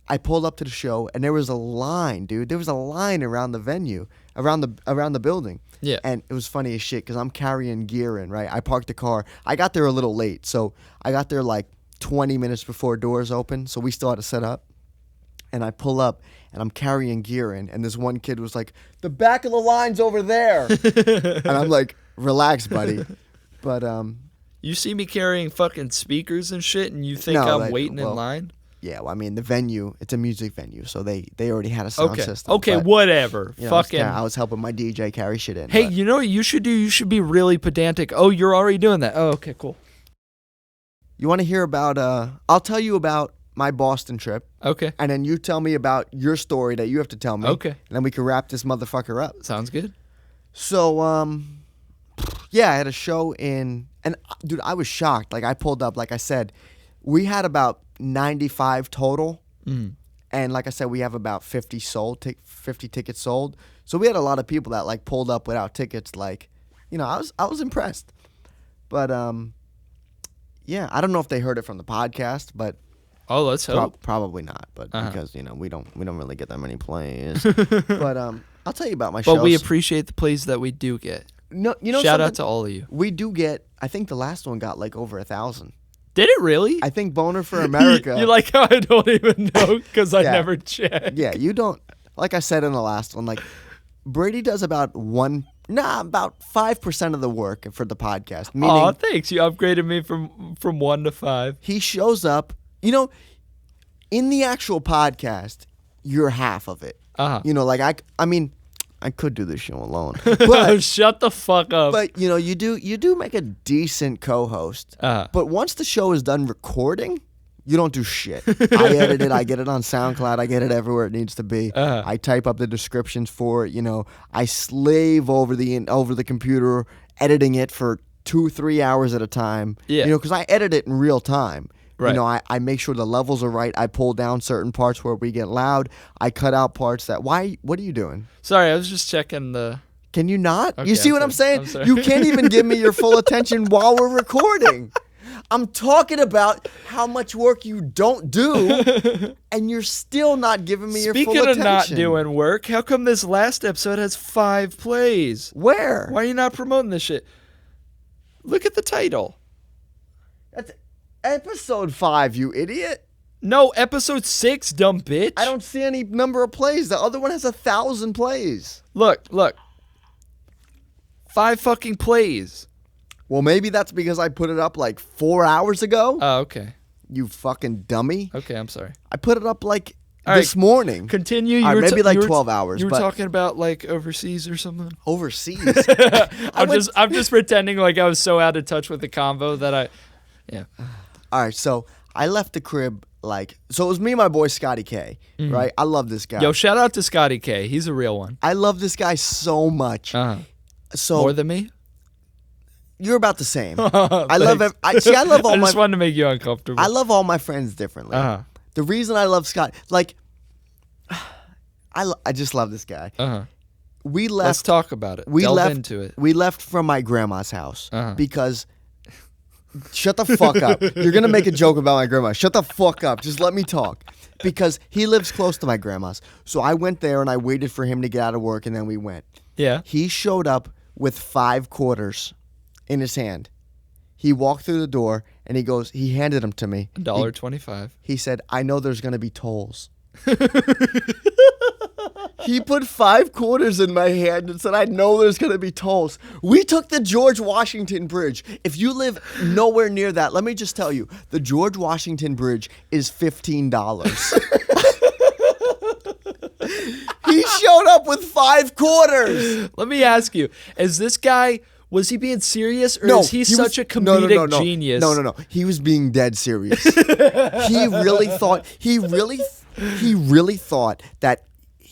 I pulled up to the show and there was a line, dude. There was a line around the venue, around the building. Yeah. And it was funny as shit because I'm carrying gear in, right? I parked the car. I got there a little late, so I got there like 20 minutes before doors open, so we still had to set up. And I pull up and I'm carrying gear in, and this one kid was like, "The back of the line's over there." And I'm like, "Relax, buddy." But you see me carrying fucking speakers and shit, and you think I'm waiting in line? Yeah, well, I mean, the venue, it's a music venue, so they already had a sound system. Okay, but, whatever. you know, Fucking. I was helping my DJ carry shit in. Hey, but you know what you should do? You should be really pedantic. Oh, you're already doing that. Oh, okay, cool. you want to hear about, I'll tell you about my Boston trip. Okay. And then you tell me about your story that you have to tell me. Okay. And then we can wrap this motherfucker up. Sounds good. So, yeah, I had a show and dude, I was shocked. Like, I pulled up, like I said, we had about 95 total. And like I said, we have about 50 tickets sold. So we had a lot of people that like pulled up without tickets. Like, you know, I was impressed. But, yeah, I don't know if they heard it from the podcast, but Oh, let's hope. probably not. But because, you know, we don't really get that many plays. But I'll tell you about my shows. But we appreciate the plays that we do get. No, you know, Shout out to all of you. We do get. I think the last one got like over 1,000. Did it really? I think Boner for America. You like how I don't even know because I Yeah. never checked. Yeah, you don't. Like I said in the last one, like Brady does about 5% of the work for the podcast. Meaning, Aw, thanks. You upgraded me from 1 to 5. he shows up. You know, in the actual podcast, you're half of it. You know, like I mean, I could do this show alone, but Shut the fuck up. but you know, you do make a decent co-host. But once the show is done recording, you don't do shit. I edit it. I get it on SoundCloud. I get it everywhere it needs to be. I type up the descriptions for it. You know, I slave over the computer, editing it for 2-3 hours at a time. Yeah. You know, because I edit it in real time. Right. You know, I make sure the levels are right. I pull down certain parts where we get loud. I cut out parts that. What are you doing? Sorry, I was just checking the. Can you not? Okay, You see I'm what I'm sorry. saying? I'm sorry. You can't even give me your full attention while we're recording. I'm talking about how much work you don't do, and you're still not giving me your full Speaking attention. of not doing work, how come this last episode has 5 plays? Where? Why are you not promoting this shit? Look at the title. That's episode 5, you idiot. No, episode 6, dumb bitch. I don't see any number of plays. The other one has 1,000 plays. Look. 5 fucking plays. Well, maybe that's because I put it up like 4 hours ago. Oh, okay. You fucking dummy. Okay, I'm sorry. I put it up like All this morning. Continue. All right, maybe like you were 12 hours. You were but talking about like overseas or something. overseas. I'm just pretending like I was so out of touch with the convo that I. Yeah. All right, so I left the crib so it was me and my boy Scotty K, right? I love this guy. Yo, shout out to Scotty K. He's a real one. I love this guy so much. So More than me? you're about the same. I love I love all I my just wanted to make you uncomfortable. I love all my friends differently. The reason I love Scott, like, I just love this guy. We left. Let's talk about it. We Delve left into it. We left from my grandma's house because. Shut the fuck up. You're going to make a joke about my grandma. Shut the fuck up. Just let me talk. Because he lives close to my grandma's. So I went there and I waited for him to get out of work and then we went. Yeah. He showed up with 5 quarters in his hand. He walked through the door and he handed them to me. $1.25. He said, I know there's going to be tolls. He put 5 quarters in my hand and said, I know there's going to be tolls. We took the George Washington Bridge. If you live nowhere near that, let me just tell you, the George Washington Bridge is $15. He showed up with 5 quarters. Let me ask you, is this guy, was he being serious or is he such a no, comedic genius? No. He was being dead serious. He really thought that,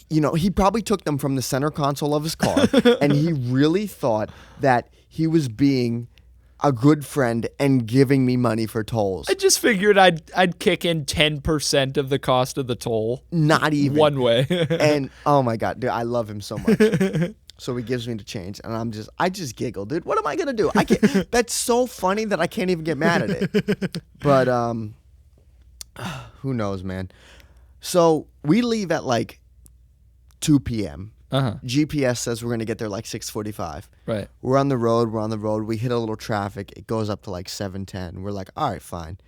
you know, he probably took them from the center console of his car and he really thought that he was being a good friend and giving me money for tolls. I just figured I'd kick in 10% of the cost of the toll. Not even. One way. And oh my God, dude, I love him so much. So he gives me the change and I just giggle, dude. What am I gonna do? I can't. That's so funny that I can't even get mad at it. But who knows, man. So we leave at like 2 p.m. GPS says we're going to get there like 6:45. Right. We're on the road. We hit a little traffic. It goes up to like 7:10. We're like, all right, fine.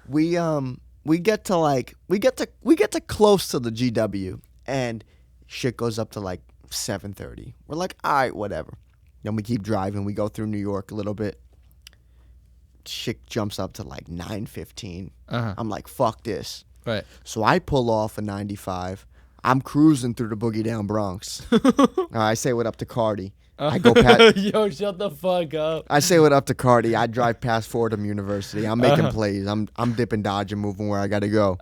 We get to close to the GW and shit goes up to like 7:30. We're like, all right, whatever. Then we keep driving. We go through New York a little bit. chick jumps up to like 9:15. Uh-huh. I'm like, fuck this. Right. So I pull off a 95. I'm cruising through the boogie down Bronx. I say what up to Cardi. I go past. Yo, shut the fuck up. I say what up to Cardi. I drive past Fordham University. I'm making plays. I'm dipping, dodging, moving where I got to go.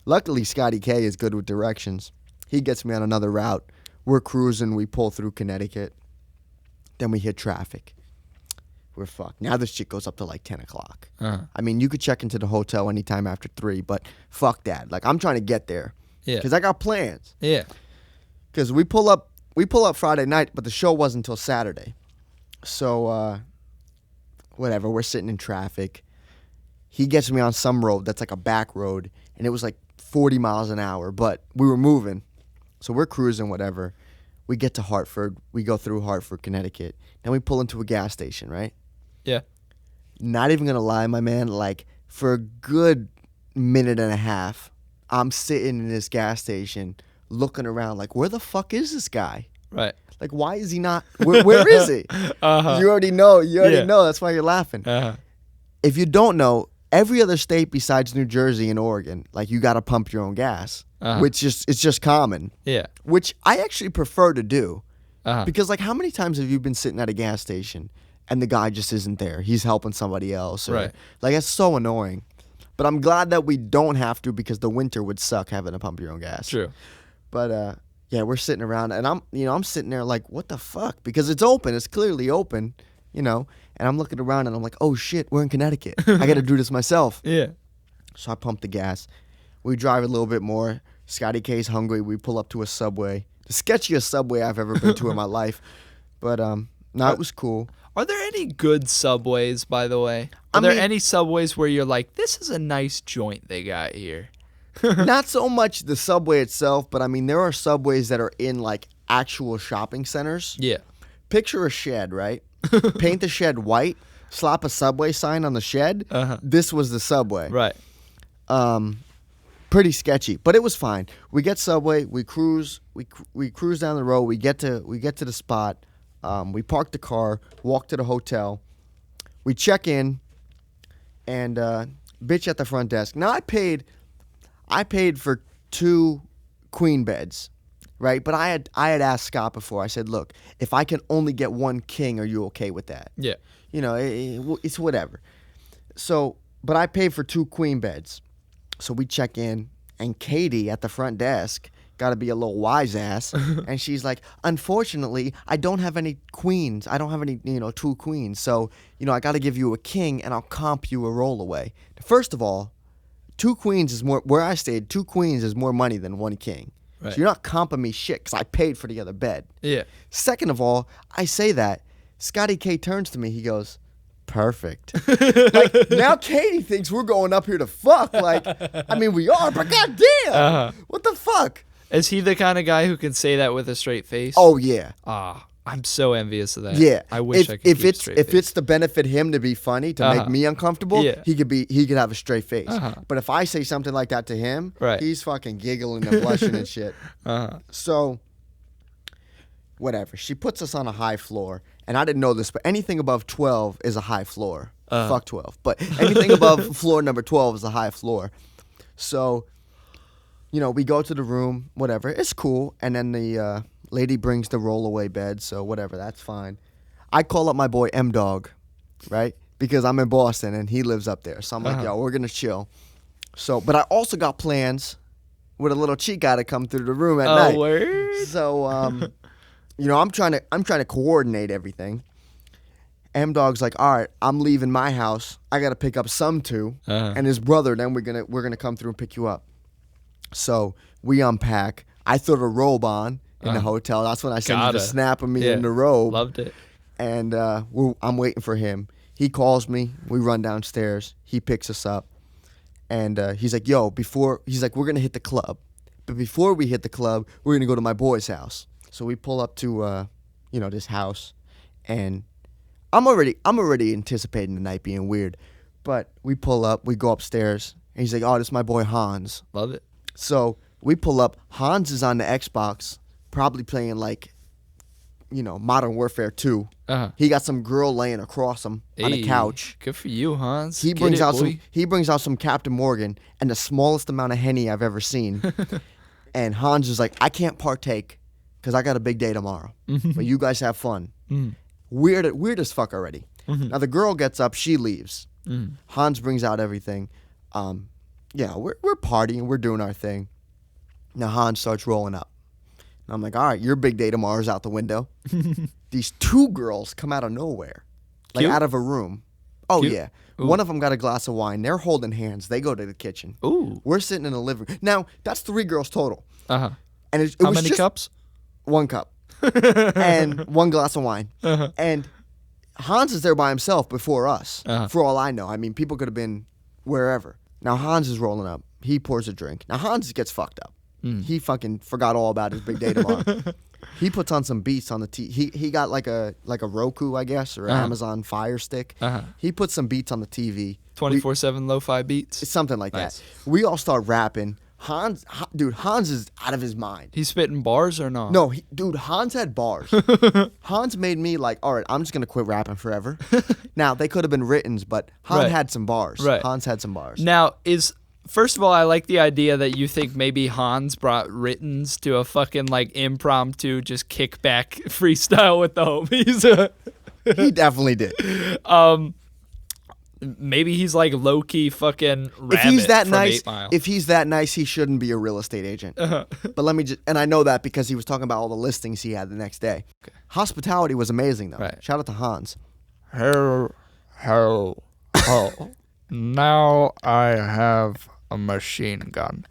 Luckily, Scotty K is good with directions. He gets me on another route. We're cruising. We pull through Connecticut. Then we hit traffic. We're fucked. Now this shit goes up to like 10 o'clock. I mean, you could check into the hotel anytime after 3, but fuck that. Like, I'm trying to get there. Yeah. Because I got plans. Yeah. Because we pull up Friday night, but the show wasn't until Saturday. So, whatever, we're sitting in traffic. He gets me on some road that's like a back road, and it was like 40 miles an hour, but we were moving. So we're cruising, whatever. We get to Hartford. We go through Hartford, Connecticut. Then we pull into a gas station, right? Yeah. Not even going to lie, my man, like for a good minute and a half, I'm sitting in this gas station looking around like, where the fuck is this guy? Right. Like, why is he not? Where is he? You already know. Know. That's why you're laughing. If you don't know, every other state besides New Jersey and Oregon, like, you got to pump your own gas, which is it's just common. Yeah. Which I actually prefer to do. Because, like, how many times have you been sitting at a gas station and the guy just isn't there? He's helping somebody else. Or, right. Like, it's so annoying. But I'm glad that we don't have to, because the winter would suck having to pump your own gas. True. But, yeah, we're sitting around, and I'm sitting there like, what the fuck? Because it's open. It's clearly open, and I'm looking around, and I'm like, oh, shit, we're in Connecticut. I got to do this myself. Yeah. So I pump the gas. We drive a little bit more. Scotty K's hungry. We pull up to a Subway. The sketchiest Subway I've ever been to in my life. But, no, it was cool. Are there any good Subways, by the way? Are there any Subways where you're like, this is a nice joint they got here? Not so much the Subway itself, but, I mean, there are Subways that are in, like, actual shopping centers. Yeah. Picture a shed, right? Paint the shed white, slap a Subway sign on the shed. This was the Subway. Right. Pretty sketchy, but it was fine. We get Subway, we cruise down the road, we get to the spot. We park the car, walk to the hotel. We check in, and bitch at the front desk. Now I paid for 2 queen beds, right? But I had asked Scott before. I said, look, if I can only get 1 king, are you okay with that? Yeah. It's whatever. So, but I paid for 2 queen beds. So we check in, and Katie at the front desk got to be a little wise ass, and she's like, unfortunately, I don't have any queens. I don't have any, 2 queens. So, I got to give you a king, and I'll comp you a rollaway. First of all, 2 queens is more, where I stayed, 2 queens is more money than 1 king. Right. So you're not comping me shit, because I paid for the other bed. Yeah. Second of all, I say that. Scotty K turns to me, he goes, perfect. Like, now Katie thinks we're going up here to fuck. Like, I mean, we are, but goddamn, what the fuck? Is he the kind of guy who can say that with a straight face? Oh yeah. I'm so envious of that. Yeah. I wish I could keep a straight face. It's to benefit him to be funny, to make me uncomfortable, Yeah. he could have a straight face. But if I say something like that to him, right. he's fucking giggling and blushing and shit. So, whatever. She puts us on a high floor. And I didn't know this, but anything above 12 is a high floor. Fuck 12. But anything above floor number 12 is a high floor. So, we go to the room, whatever. It's cool. And then the lady brings the rollaway bed, so whatever, that's fine. I call up my boy M-Dog, right? Because I'm in Boston and he lives up there. So I'm like, yo, we're going to chill. So, but I also got plans with a little cheat guy to come through the room at night. Word? So, I'm trying to coordinate everything. M-Dog's like, all right, I'm leaving my house. I got to pick up some too, and his brother. Then we're gonna come through and pick you up. So we unpack. I throw the robe on in the hotel. That's when I sent you the snap of me in the robe. Loved it. And I'm waiting for him. He calls me. We run downstairs. He picks us up, and he's like, yo, we're gonna hit the club, but before we hit the club, we're gonna go to my boy's house. So we pull up to, this house, and I'm already anticipating the night being weird, but we pull up, we go upstairs, and he's like, oh, this is my boy Hans. Love it. So we pull up. Hans is on the Xbox, probably playing like Modern Warfare 2. He got some girl laying across him on a couch. Good for you, Hans. He brings out some Captain Morgan and the smallest amount of Henny I've ever seen. And Hans is like, I can't partake because I got a big day tomorrow. But you guys have fun. Weird as fuck already. Now the girl gets up, she leaves. Hans brings out everything. We're partying, we're doing our thing. Now Hans starts rolling up. And I'm like, all right, your big day tomorrow's out the window. These two girls come out of nowhere, like out of a room. Oh, cute. Yeah. Ooh. One of them got a glass of wine. They're holding hands. They go to the kitchen. Ooh. We're sitting in the living room. Now, that's 3 girls total. And it How was many just cups? 1 cup. And 1 glass of wine. And Hans is there by himself before us, for all I know. I mean, people could have been wherever. Now, Hans is rolling up. He pours a drink. Now, Hans gets fucked up. He fucking forgot all about his big day tomorrow. He puts on some beats on the TV. He got like a Roku, I guess, or Amazon Fire Stick. He puts some beats on the TV. 24/7 lo-fi beats? Something like that. We all start rapping. Hans is out of his mind. He's spitting bars or not? No, Hans had bars. Hans made me like, all right, I'm just going to quit rapping forever. Now, they could have been writtens, but Hans had some bars. Right. Hans had some bars. Now, first of all, I like the idea that you think maybe Hans brought writtens to a fucking like impromptu, just kickback freestyle with the homies. He definitely did. Maybe he's like low key fucking rabbit. If he's that nice, he shouldn't be a real estate agent. But let me and I know that because he was talking about all the listings he had the next day. Okay. Hospitality was amazing though. Right. Shout out to Hans. Now I have a machine gun.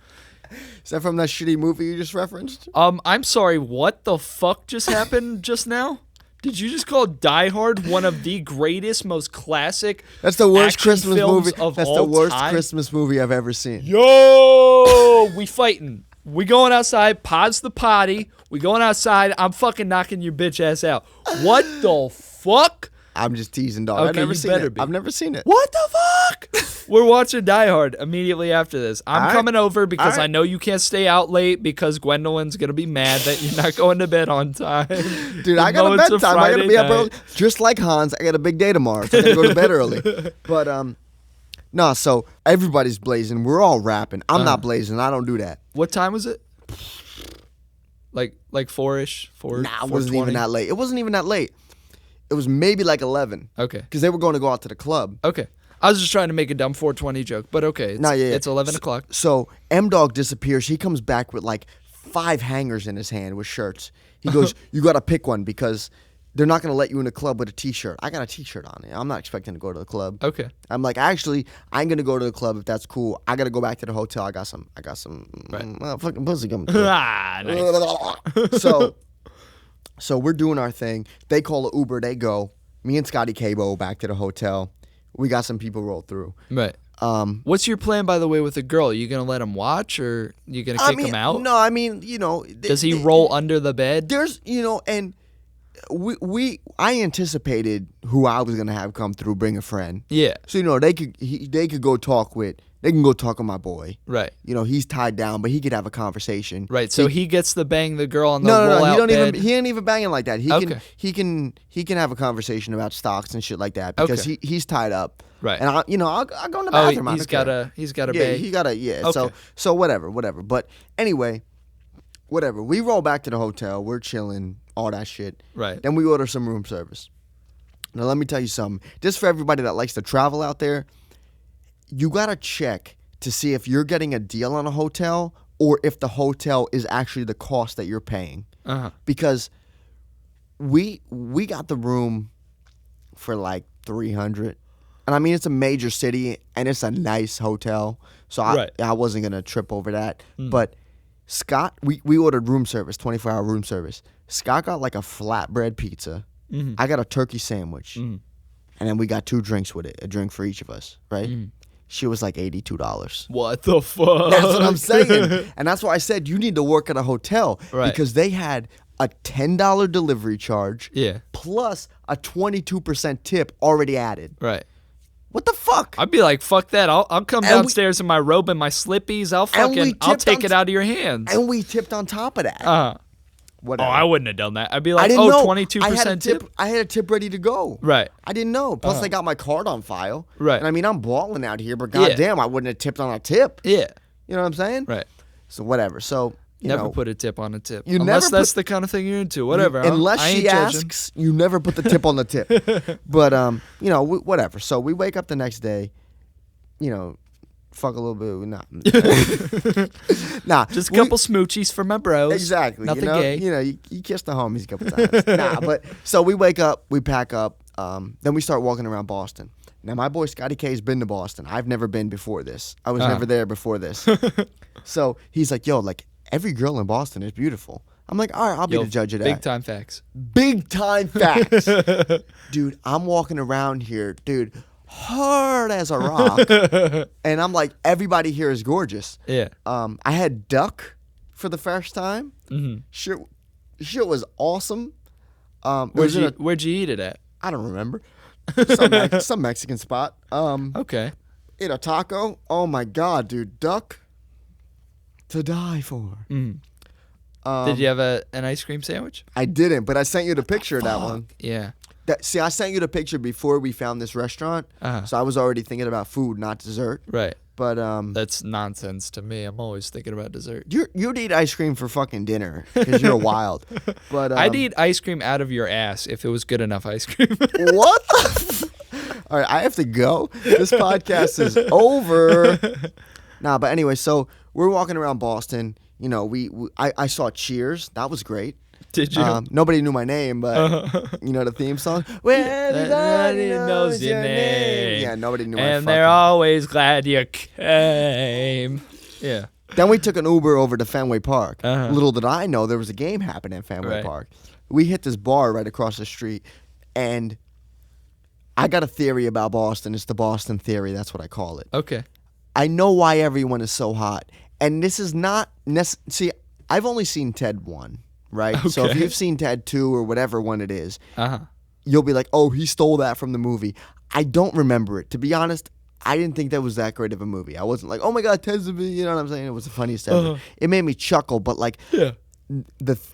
Is that from that shitty movie you just referenced? I'm sorry, what the fuck just happened just now? Did you just call Die Hard one of the greatest, most classic That's the worst Christmas movie. That's the worst Christmas movie I've ever seen. Yo, we fighting. We going outside, pod's the potty. We going outside, I'm fucking knocking your bitch ass out. What the fuck? I'm just teasing, dog. Okay, I've never seen it. Be. I've never seen it. What the fuck? We're watching Die Hard immediately after this. I'm coming over because I know you can't stay out late because Gwendolyn's going to be mad that you're not going to bed on time. Dude, I got a bedtime. I got to be up early. Just like Hans, I got a big day tomorrow, so I got to go to bed early. But, no, so everybody's blazing. We're all rapping. I'm not blazing. I don't do that. What time was it? Like 4-ish? Nah, it wasn't even that late. It wasn't even that late. It was maybe like 11. Okay. Because they were going to go out to the club. Okay. I was just trying to make a dumb 420 joke, but okay. It's 11 o'clock. So M-Dog disappears. He comes back with like 5 hangers in his hand with shirts. He goes, you got to pick one because they're not going to let you in the club with a T-shirt. I got a T-shirt on. I'm not expecting to go to the club. Okay. I'm like, actually, I'm going to go to the club if that's cool. I got to go back to the hotel. I got some fucking pussy coming through. Nice. So we're doing our thing. They call an Uber. They go. Me and Scotty Cabo back to the hotel. We got some people roll through. Right. What's your plan, by the way, with the girl? Are you going to let him watch or you going to kick him out? No, I mean, Does he roll under the bed? There's, and I anticipated who I was going to have come through, bring a friend. Yeah. So, they could go talk with my boy. Right. He's tied down, but he could have a conversation. Right. So he gets to bang the girl on the No, bed. He ain't even banging like that. He can have a conversation about stocks and shit like that because he's tied up. Right. And I'll go in the bathroom. He's got a bang. He got a Okay. So whatever. But anyway, whatever. We roll back to the hotel. We're chilling, all that shit. Right. Then we order some room service. Now let me tell you something. Just for everybody that likes to travel out there, you got to check to see if you're getting a deal on a hotel or if the hotel is actually the cost that you're paying. Because we got the room for like $300. And I mean, it's a major city and it's a nice hotel. So I wasn't going to trip over that. But Scott, we ordered room service, 24-hour room service. Scott got like a flatbread pizza. I got a turkey sandwich. And then we got 2 drinks with it, a drink for each of us, right? She was like $82. What the fuck? That's what I'm saying. And that's why I said you need to work at a hotel. Right. Because they had a $10 delivery charge. Yeah. Plus a 22% tip already added. Right. What the fuck? I'd be like, fuck that. I'll come downstairs in my robe and my slippies. I'll take it out of your hands. And we tipped on top of that. whatever. I wouldn't have done that. I'd be I like, didn't know. 22% tip. I had a tip ready to go. Right. I didn't know. Plus, I got my card on file. Right. And I mean, I'm balling out here, but goddamn, I wouldn't have tipped on a tip. Yeah. You know what I'm saying? Right. So whatever. So you never know, put a tip on a tip. Unless that's the kind of thing you're into. Whatever. Unless I ain't she judging. asks, you never put the tip on the tip. But you know, whatever. So we wake up the next day, you know, fuck a little bit. Nah. Just a couple smoochies for my bros. Exactly. Nothing you know, gay. You know, you kiss the homies a couple times. But so we wake up, we pack up, then we start walking around Boston. Now my boy Scotty K's been to Boston. I've never been before this. I was never there before this. So he's like, yo, like every girl in Boston is beautiful. I'm like, all right, I'll be the judge of that. Big time facts. Big time facts. Dude, I'm walking around here, dude, hard as a rock. And I'm like, everybody here is gorgeous. Yeah. I had duck for the first time. Mm-hmm. Shit was awesome. Where'd you eat it at? I don't remember. Some Mexican spot. Okay. Ate a taco. Oh my god, dude, duck to die for. Mm. Did you have an ice cream sandwich? I didn't, but I sent you the picture of that one. Yeah. See, I sent you the picture before we found this restaurant, so I was already thinking about food, not dessert. Right. But that's nonsense to me. I'm always thinking about dessert. You'd eat ice cream for fucking dinner because you're wild. But I'd eat ice cream out of your ass if it was good enough ice cream. What? All right, I have to go. This podcast is over. Nah, but anyway, so we're walking around Boston. You know, I saw Cheers. That was great. Did you? Nobody knew my name, but you know the theme song. Well, everybody knows your name. Yeah, nobody knew my And they're always glad you came. Yeah. Then we took an Uber over to Fenway Park. Uh-huh. Little did I know there was a game happening at Fenway Park. We hit this bar right across the street, and I got a theory about Boston. It's the Boston theory. That's what I call it. Okay. I know why everyone is so hot. And this is not see, I've only seen Ted 1, right? Okay. So if you've seen Ted 2 or whatever one it is, Uh-huh. you'll be like, oh, he stole that from the movie. I don't remember it. To be honest, I didn't think that was that great of a movie. I wasn't like, oh my God, Ted's a movie. You know what I'm saying? It was the funniest ever. It made me chuckle, but like,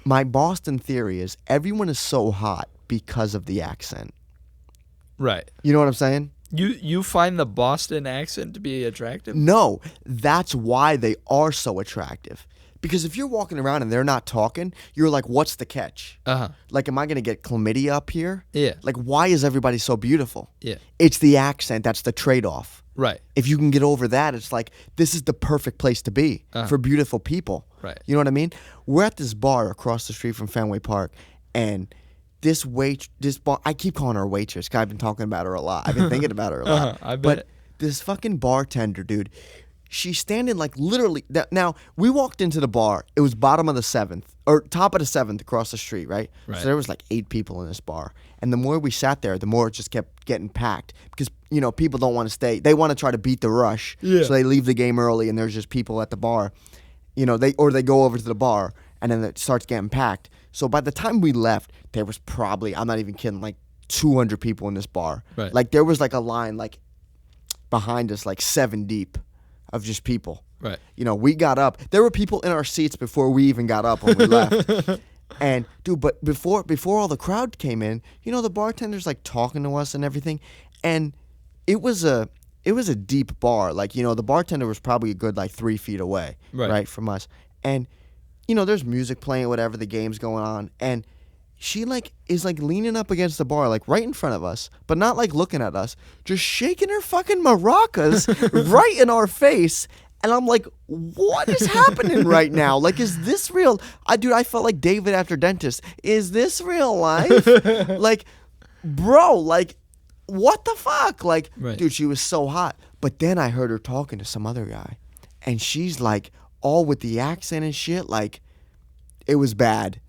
my Boston theory is everyone is so hot because of the accent. Right. You know what I'm saying? You find the Boston accent to be attractive? No, that's why they are so attractive. Because if you're walking around and they're not talking, you're like, what's the catch? Uh-huh. Like, am I going to get chlamydia up here? Yeah. Like, why is everybody so beautiful? Yeah. It's the accent. That's the trade-off. Right. If you can get over that, it's like, this is the perfect place to be for beautiful people. Right. You know what I mean? We're at this bar across the street from Fenway Park, and this bar, I keep calling her a waitress, 'cause I've been talking about her a lot. I've been thinking about her a lot. I bet. But this fucking bartender, dude, she's standing like literally. Now, we walked into the bar. It was bottom of the 7th, or top of the 7th across the street, right? Right. So there was like 8 people in this bar. And the more we sat there, the more it just kept getting packed. Because, you know, people don't want to stay. They want to try to beat the rush. Yeah. So they leave the game early, and there's just people at the bar. You know, they go over to the bar, and then it starts getting packed. So by the time we left, there was probably, I'm not even kidding, like 200 people in this bar. Right. Like there was like a line like behind us, like 7 deep of just people. Right. You know, we got up. There were people in our seats before we even got up when we left. And dude, but before all the crowd came in, you know, the bartender's like talking to us and everything. And it was a deep bar. Like, you know, the bartender was probably a good like 3 feet away, right from us. And you know, there's music playing, whatever, the game's going on, and she like is like leaning up against the bar, like right in front of us, but not like looking at us, just shaking her fucking maracas right in our face. And I'm like, what is happening right now? Like, is this real? I felt like David after dentist. Is this real life? Like, bro, like, what the fuck? Like, dude, she was so hot. But then I heard her talking to some other guy, and she's like, all with the accent and shit, like, it was bad.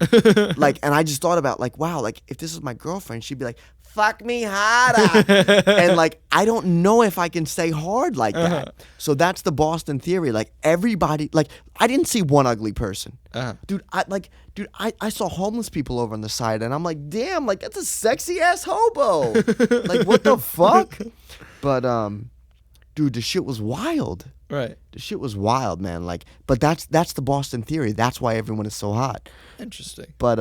Like, and I just thought about, like, wow, like, if this is my girlfriend, she'd be like, fuck me harder. And, like, I don't know if I can say hard like that. So that's the Boston theory. Like, everybody, like, I didn't see one ugly person. Dude, I saw homeless people over on the side, and I'm like, damn, like, that's a sexy-ass hobo. Like, what the fuck? But, dude, the shit was wild. Right. The shit was wild, man. Like, but that's the Boston theory. That's why everyone is so hot. Interesting. But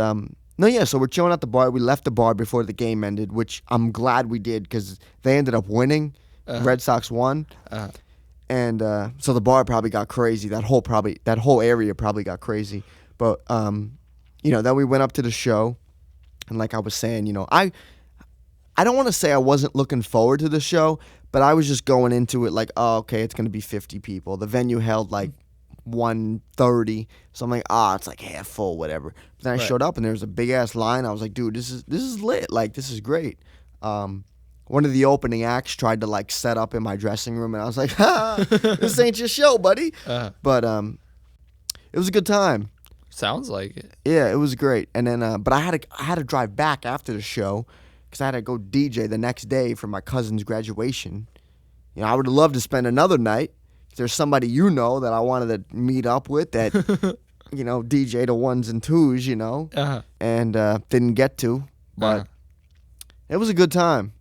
no, yeah. So we're chilling at the bar. We left the bar before the game ended, which I'm glad we did because they ended up winning. Red Sox won, and so the bar probably got crazy. That whole area probably got crazy. But you know, then we went up to the show, and like I was saying, you know, I don't want to say I wasn't looking forward to the show, but I was just going into it like, oh, okay, it's gonna be 50 people. The venue held like 130, so I'm like, it's like half full, whatever. But then I showed up and there was a big ass line. I was like, dude, this is lit. Like, this is great. One of the opening acts tried to like set up in my dressing room, and I was like, this ain't your show, buddy. But it was a good time. Sounds like it. Yeah, it was great. And then, but I had to drive back after the show because I had to go DJ the next day for my cousin's graduation. You know, I would have loved to spend another night. There's somebody you know that I wanted to meet up with that, you know, DJ the ones and twos, you know, and didn't get to, but it was a good time.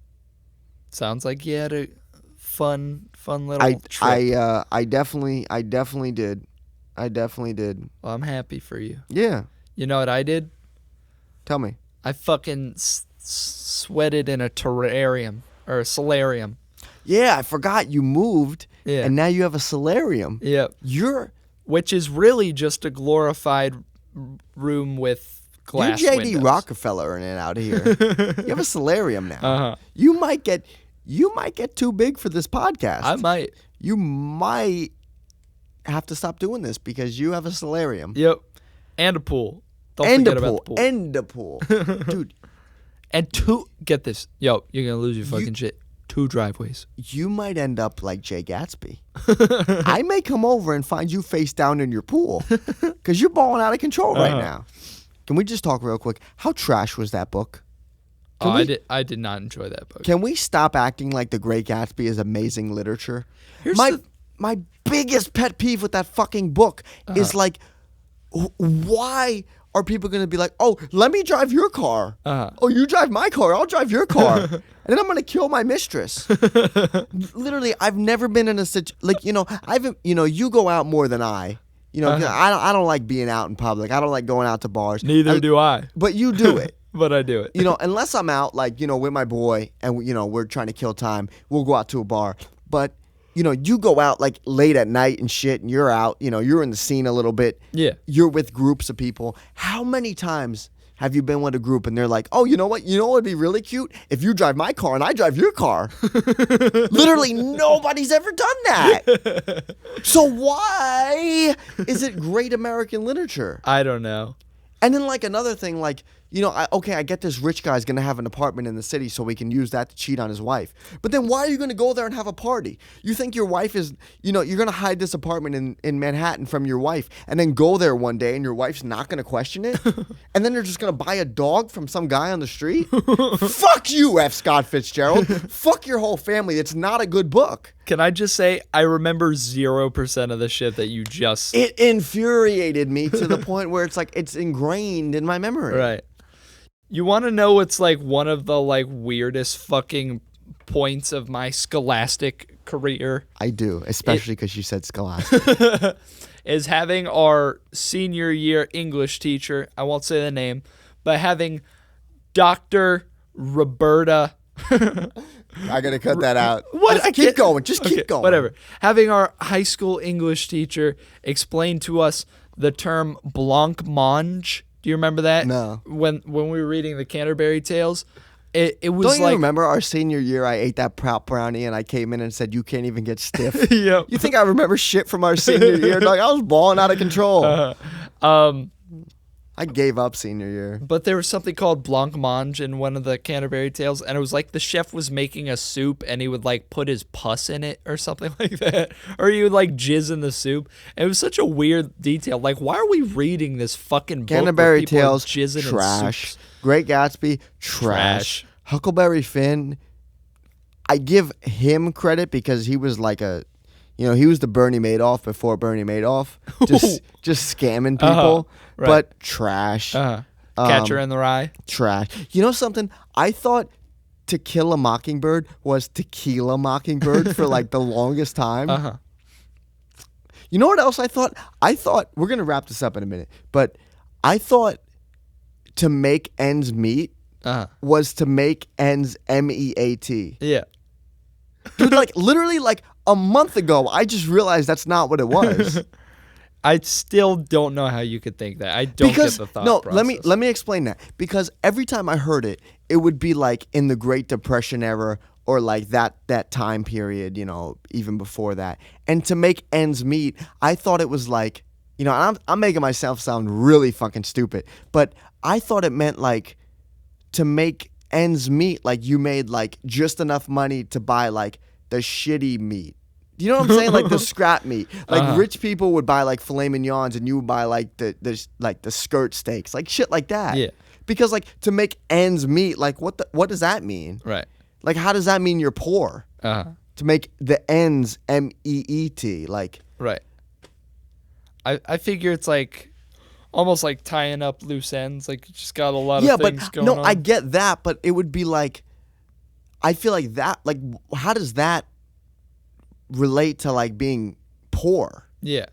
Sounds like you had a fun little trip. I definitely did. Well, I'm happy for you. Yeah. You know what I did? Tell me. I fucking sweated in a terrarium or a solarium. Yeah, I forgot you moved. Yeah. And now you have a solarium. Yep. Which is really just a glorified room with glass You're JD windows. Rockefeller in it out here. You have a solarium now. You might get too big for this podcast. I might. You might have to stop doing this because you have a solarium. Yep. And a pool. Don't forget about the pool. And a pool. Dude. And get this. Yo, you're going to lose your fucking shit. 2 driveways. You might end up like Jay Gatsby. I may come over and find you face down in your pool because you're balling out of control right now. Can we just talk real quick? How trash was that book? I did not enjoy that book. Can we stop acting like The Great Gatsby is amazing literature? My biggest pet peeve with that fucking book is like, why are people going to be like, oh, let me drive your car. Oh, you drive my car. I'll drive your car. And then I'm going to kill my mistress. Literally, I've never been in a situation, like, you know, you go out more than I. You know, I don't like being out in public. I don't like going out to bars. Neither do I. But you do it. But I do it. You know, unless I'm out, like, you know, with my boy and, you know, we're trying to kill time, we'll go out to a bar. But, you know, you go out, like, late at night and shit, and you're out, you know, you're in the scene a little bit. Yeah. You're with groups of people. How many times have you been with a group and they're like, oh, you know what? You know what would be really cute? If you drive my car and I drive your car. Literally nobody's ever done that. So why is it great American literature? I don't know. And then, like, another thing, like, you know, I get this rich guy's going to have an apartment in the city so we can use that to cheat on his wife. But then why are you going to go there and have a party? You think your wife is, you know, you're going to hide this apartment in Manhattan from your wife and then go there one day and your wife's not going to question it? And then they're just going to buy a dog from some guy on the street? Fuck you, F. Scott Fitzgerald. Fuck your whole family. It's not a good book. Can I just say, I remember 0% of the shit that you just... It infuriated me to the point where it's like, it's ingrained in my memory. Right. You want to know what's like one of the like weirdest fucking points of my scholastic career? I do, especially because you said scholastic. Is having our senior year English teacher, I won't say the name, but having Dr. Roberta... I gotta cut that out. What? Keep going. Keep going. Whatever. Having our high school English teacher explain to us the term blancmange. Do you remember that? No. When we were reading the Canterbury Tales, it was Don't you remember our senior year? I ate that Prout brownie and I came in and said, "You can't even get stiff." Yep. You think I remember shit from our senior year? Dog, I was balling out of control. I gave up senior year. But there was something called blancmange in one of the Canterbury Tales, and it was like the chef was making a soup, and he would like put his pus in it or something like that, or he would like jizz in the soup. And it was such a weird detail. Like, why are we reading this fucking book? Canterbury Tales, jizzing trash. In soups? Great Gatsby, trash. Huckleberry Finn, I give him credit because he was like a. You know, he was the Bernie Madoff before Bernie Madoff, just scamming people, right. But trash. Catcher in the Rye. Trash. You know something? I thought To Kill a Mockingbird was Tequila Mockingbird for like the longest time. Uh-huh. You know what else I thought? I thought, we're going to wrap this up in a minute, but I thought to make ends meet was to make ends MEAT. Yeah. Dude, like literally like a month ago, I just realized that's not what it was. I still don't know how you could think that. I don't get the thought process. Let me explain that. Because every time I heard it, it would be like in the Great Depression era or like that time period, you know, even before that. And to make ends meet, I thought it was like, you know, I'm making myself sound really fucking stupid, but I thought it meant like to make ends meet, like you made like just enough money to buy like the shitty meat. You know what I'm saying? Like the scrap meat. Like rich people would buy like filet mignons and you would buy like the skirt steaks, like shit like that. Yeah. Because like to make ends meet, like what does that mean? Right. Like how does that mean you're poor? To make the ends MEET, like. Right. I figure it's like almost like tying up loose ends. Like you just got a lot of things going on. No, I get that, but it would be like, I feel like that, like how does that relate to like being poor? Yeah.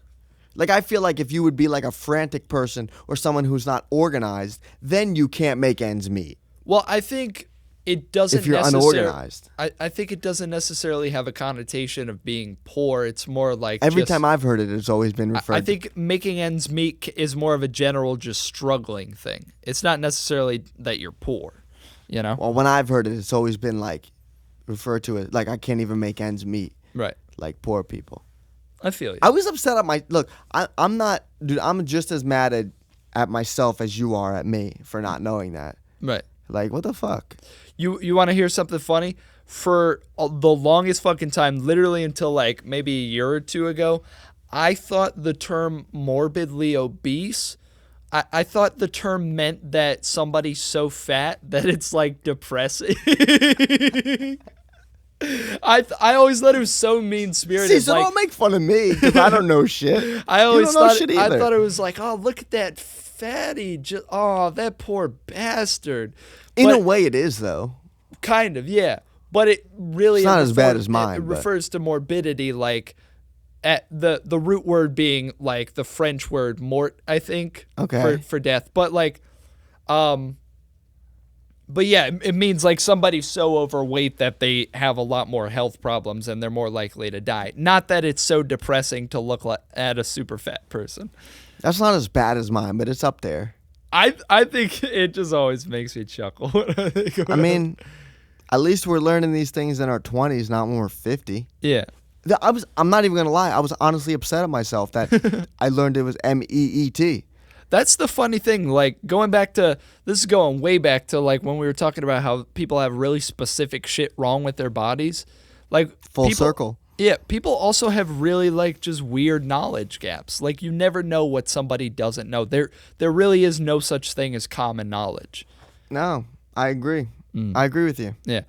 Like I feel like if you would be like a frantic person or someone who's not organized, then you can't make ends meet. Well, I think it doesn't. If you're unorganized, I think it doesn't necessarily have a connotation of being poor. It's more like every time I've heard it, it's always been referred. I think making ends meet is more of a general just struggling thing. It's not necessarily that you're poor. You know. Well, when I've heard it, it's always been like referred to it like I can't even make ends meet. Right. Like poor people. I feel you. I was upset at my look. I'm not, dude. I'm just as mad at myself as you are at me for not knowing that. Right. Like what the fuck? You want to hear something funny? For the longest fucking time, literally until like maybe a year or two ago, I thought the term morbidly obese. I thought the term meant that somebody's so fat that it's like depressing. I always thought it was so mean-spirited. See, so don't make fun of me because I don't know shit. I always you don't know shit either. I thought it was like, oh, look at that fatty. Oh, that poor bastard. In a way, it is though. Kind of, yeah. But it really it's not as bad as mine. It refers to morbidity, like at the root word being like the French word mort, I think. Okay. For death, but like, but yeah, it means like somebody's so overweight that they have a lot more health problems and they're more likely to die. Not that it's so depressing to look at a super fat person. That's not as bad as mine, but it's up there. I think it just always makes me chuckle when I think about it. I mean, at least we're learning these things in our 20s, not when we're 50. Yeah. I'm not even going to lie. I was honestly upset at myself that I learned it was MEET. That's the funny thing, like going back to, this is going way back to like when we were talking about how people have really specific shit wrong with their bodies. Like Full circle. Yeah, people also have really like just weird knowledge gaps. Like you never know what somebody doesn't know. There really is no such thing as common knowledge. No, I agree. I agree with you. Yeah.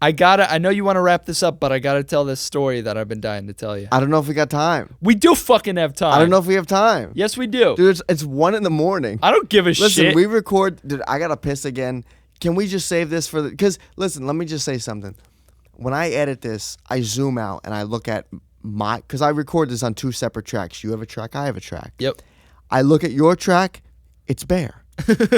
I know you want to wrap this up, but I gotta tell this story that I've been dying to tell you. I don't know if we got time. We do fucking have time. I don't know if we have time. Yes, we do. Dude, it's 1 a.m. I don't give a shit. Listen, we record. Dude, I gotta piss again. Can we just save this for the? Because listen, let me just say something. When I edit this, I zoom out and I look at because I record this on 2 separate tracks. You have a track, I have a track. Yep. I look at your track, it's bare.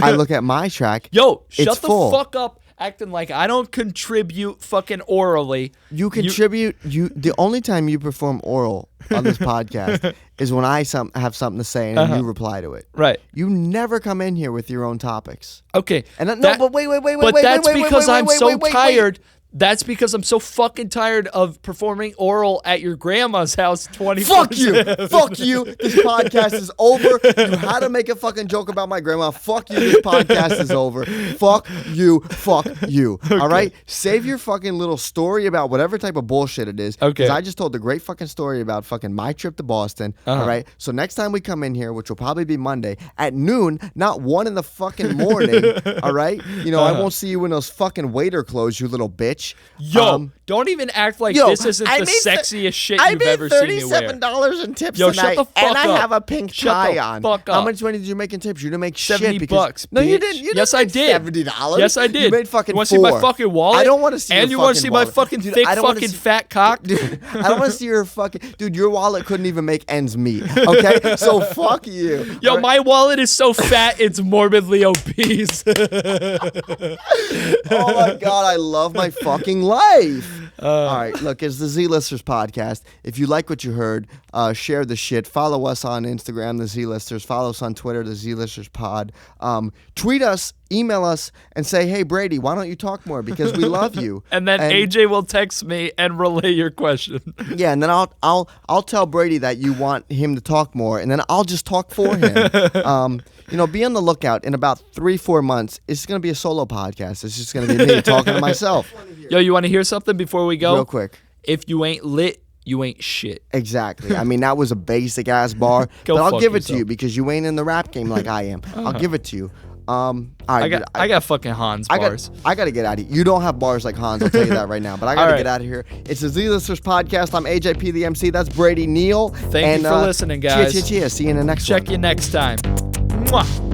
I look at my track. Yo, shut it's the full. fuck up. Acting like I don't contribute fucking orally. You contribute. The only time you perform oral on this podcast is when I have something to say and you reply to it. Right. You never come in here with your own topics. Okay. And but wait. But that's because I'm so tired. That's because I'm so fucking tired of performing oral at your grandma's house 24/7. Fuck you. Fuck you. This podcast is over. You had to make a fucking joke about my grandma. Fuck you. This podcast is over. Fuck you. Fuck you. Okay. All right? Save your fucking little story about whatever type of bullshit it is. Okay. Because I just told the great fucking story about fucking my trip to Boston. All right? So next time we come in here, which will probably be Monday, at noon, not 1 in the fucking morning. All right? You know, I won't see you in those fucking waiter clothes, you little bitch. each. Yo, don't even act like this isn't the sexiest shit you've ever seen me wear. I made $37 in tips Yo, tonight, shut the fuck and up. I have a pink tie on. Fuck How up. much money did you make in tips? You didn't make shit. $70. No, you bitch. didn't. Yes, I did. $70. Yes, I did. You made fucking You want to see my fucking wallet? I don't want to see. And your you want to fucking see my wallet. fucking Dude, thick I don't wanna fucking see- fat cock? Dude, I don't want to see your fucking. Dude, your wallet couldn't even make ends meet. Okay, so fuck you. Yo, All right? my wallet is so fat it's morbidly obese. Oh my god, I love my fucking life. All right, look, it's the Z-Listers podcast. If you like what you heard, share the shit. Follow us on Instagram, the Z-Listers. Follow us on Twitter, the Z-Listers pod. Tweet us, email us, and say, hey, Brady, why don't you talk more? Because we love you. And then AJ will text me and relay your question. Yeah, and then I'll tell Brady that you want him to talk more, and then I'll just talk for him. Be on the lookout. In about 3-4 months, it's going to be a solo podcast. It's just going to be me talking to myself. Yo, you want to hear something before we go? Real quick. If you ain't lit, you ain't shit. Exactly. I mean, that was a basic ass bar, but I'll fuck give it to yourself. you because you ain't in the rap game like I am. I'll give it to you. All right, I got fucking Hans bars. I got to get out of here. You don't have bars like Hans, I'll tell you that right now. But I got to All right. get out of here. It's the Z-Listers podcast. I'm AJP the MC. That's Brady Neal. Thank you for listening, guys. Cheers. See you in the next one. Check you next time. Mwah.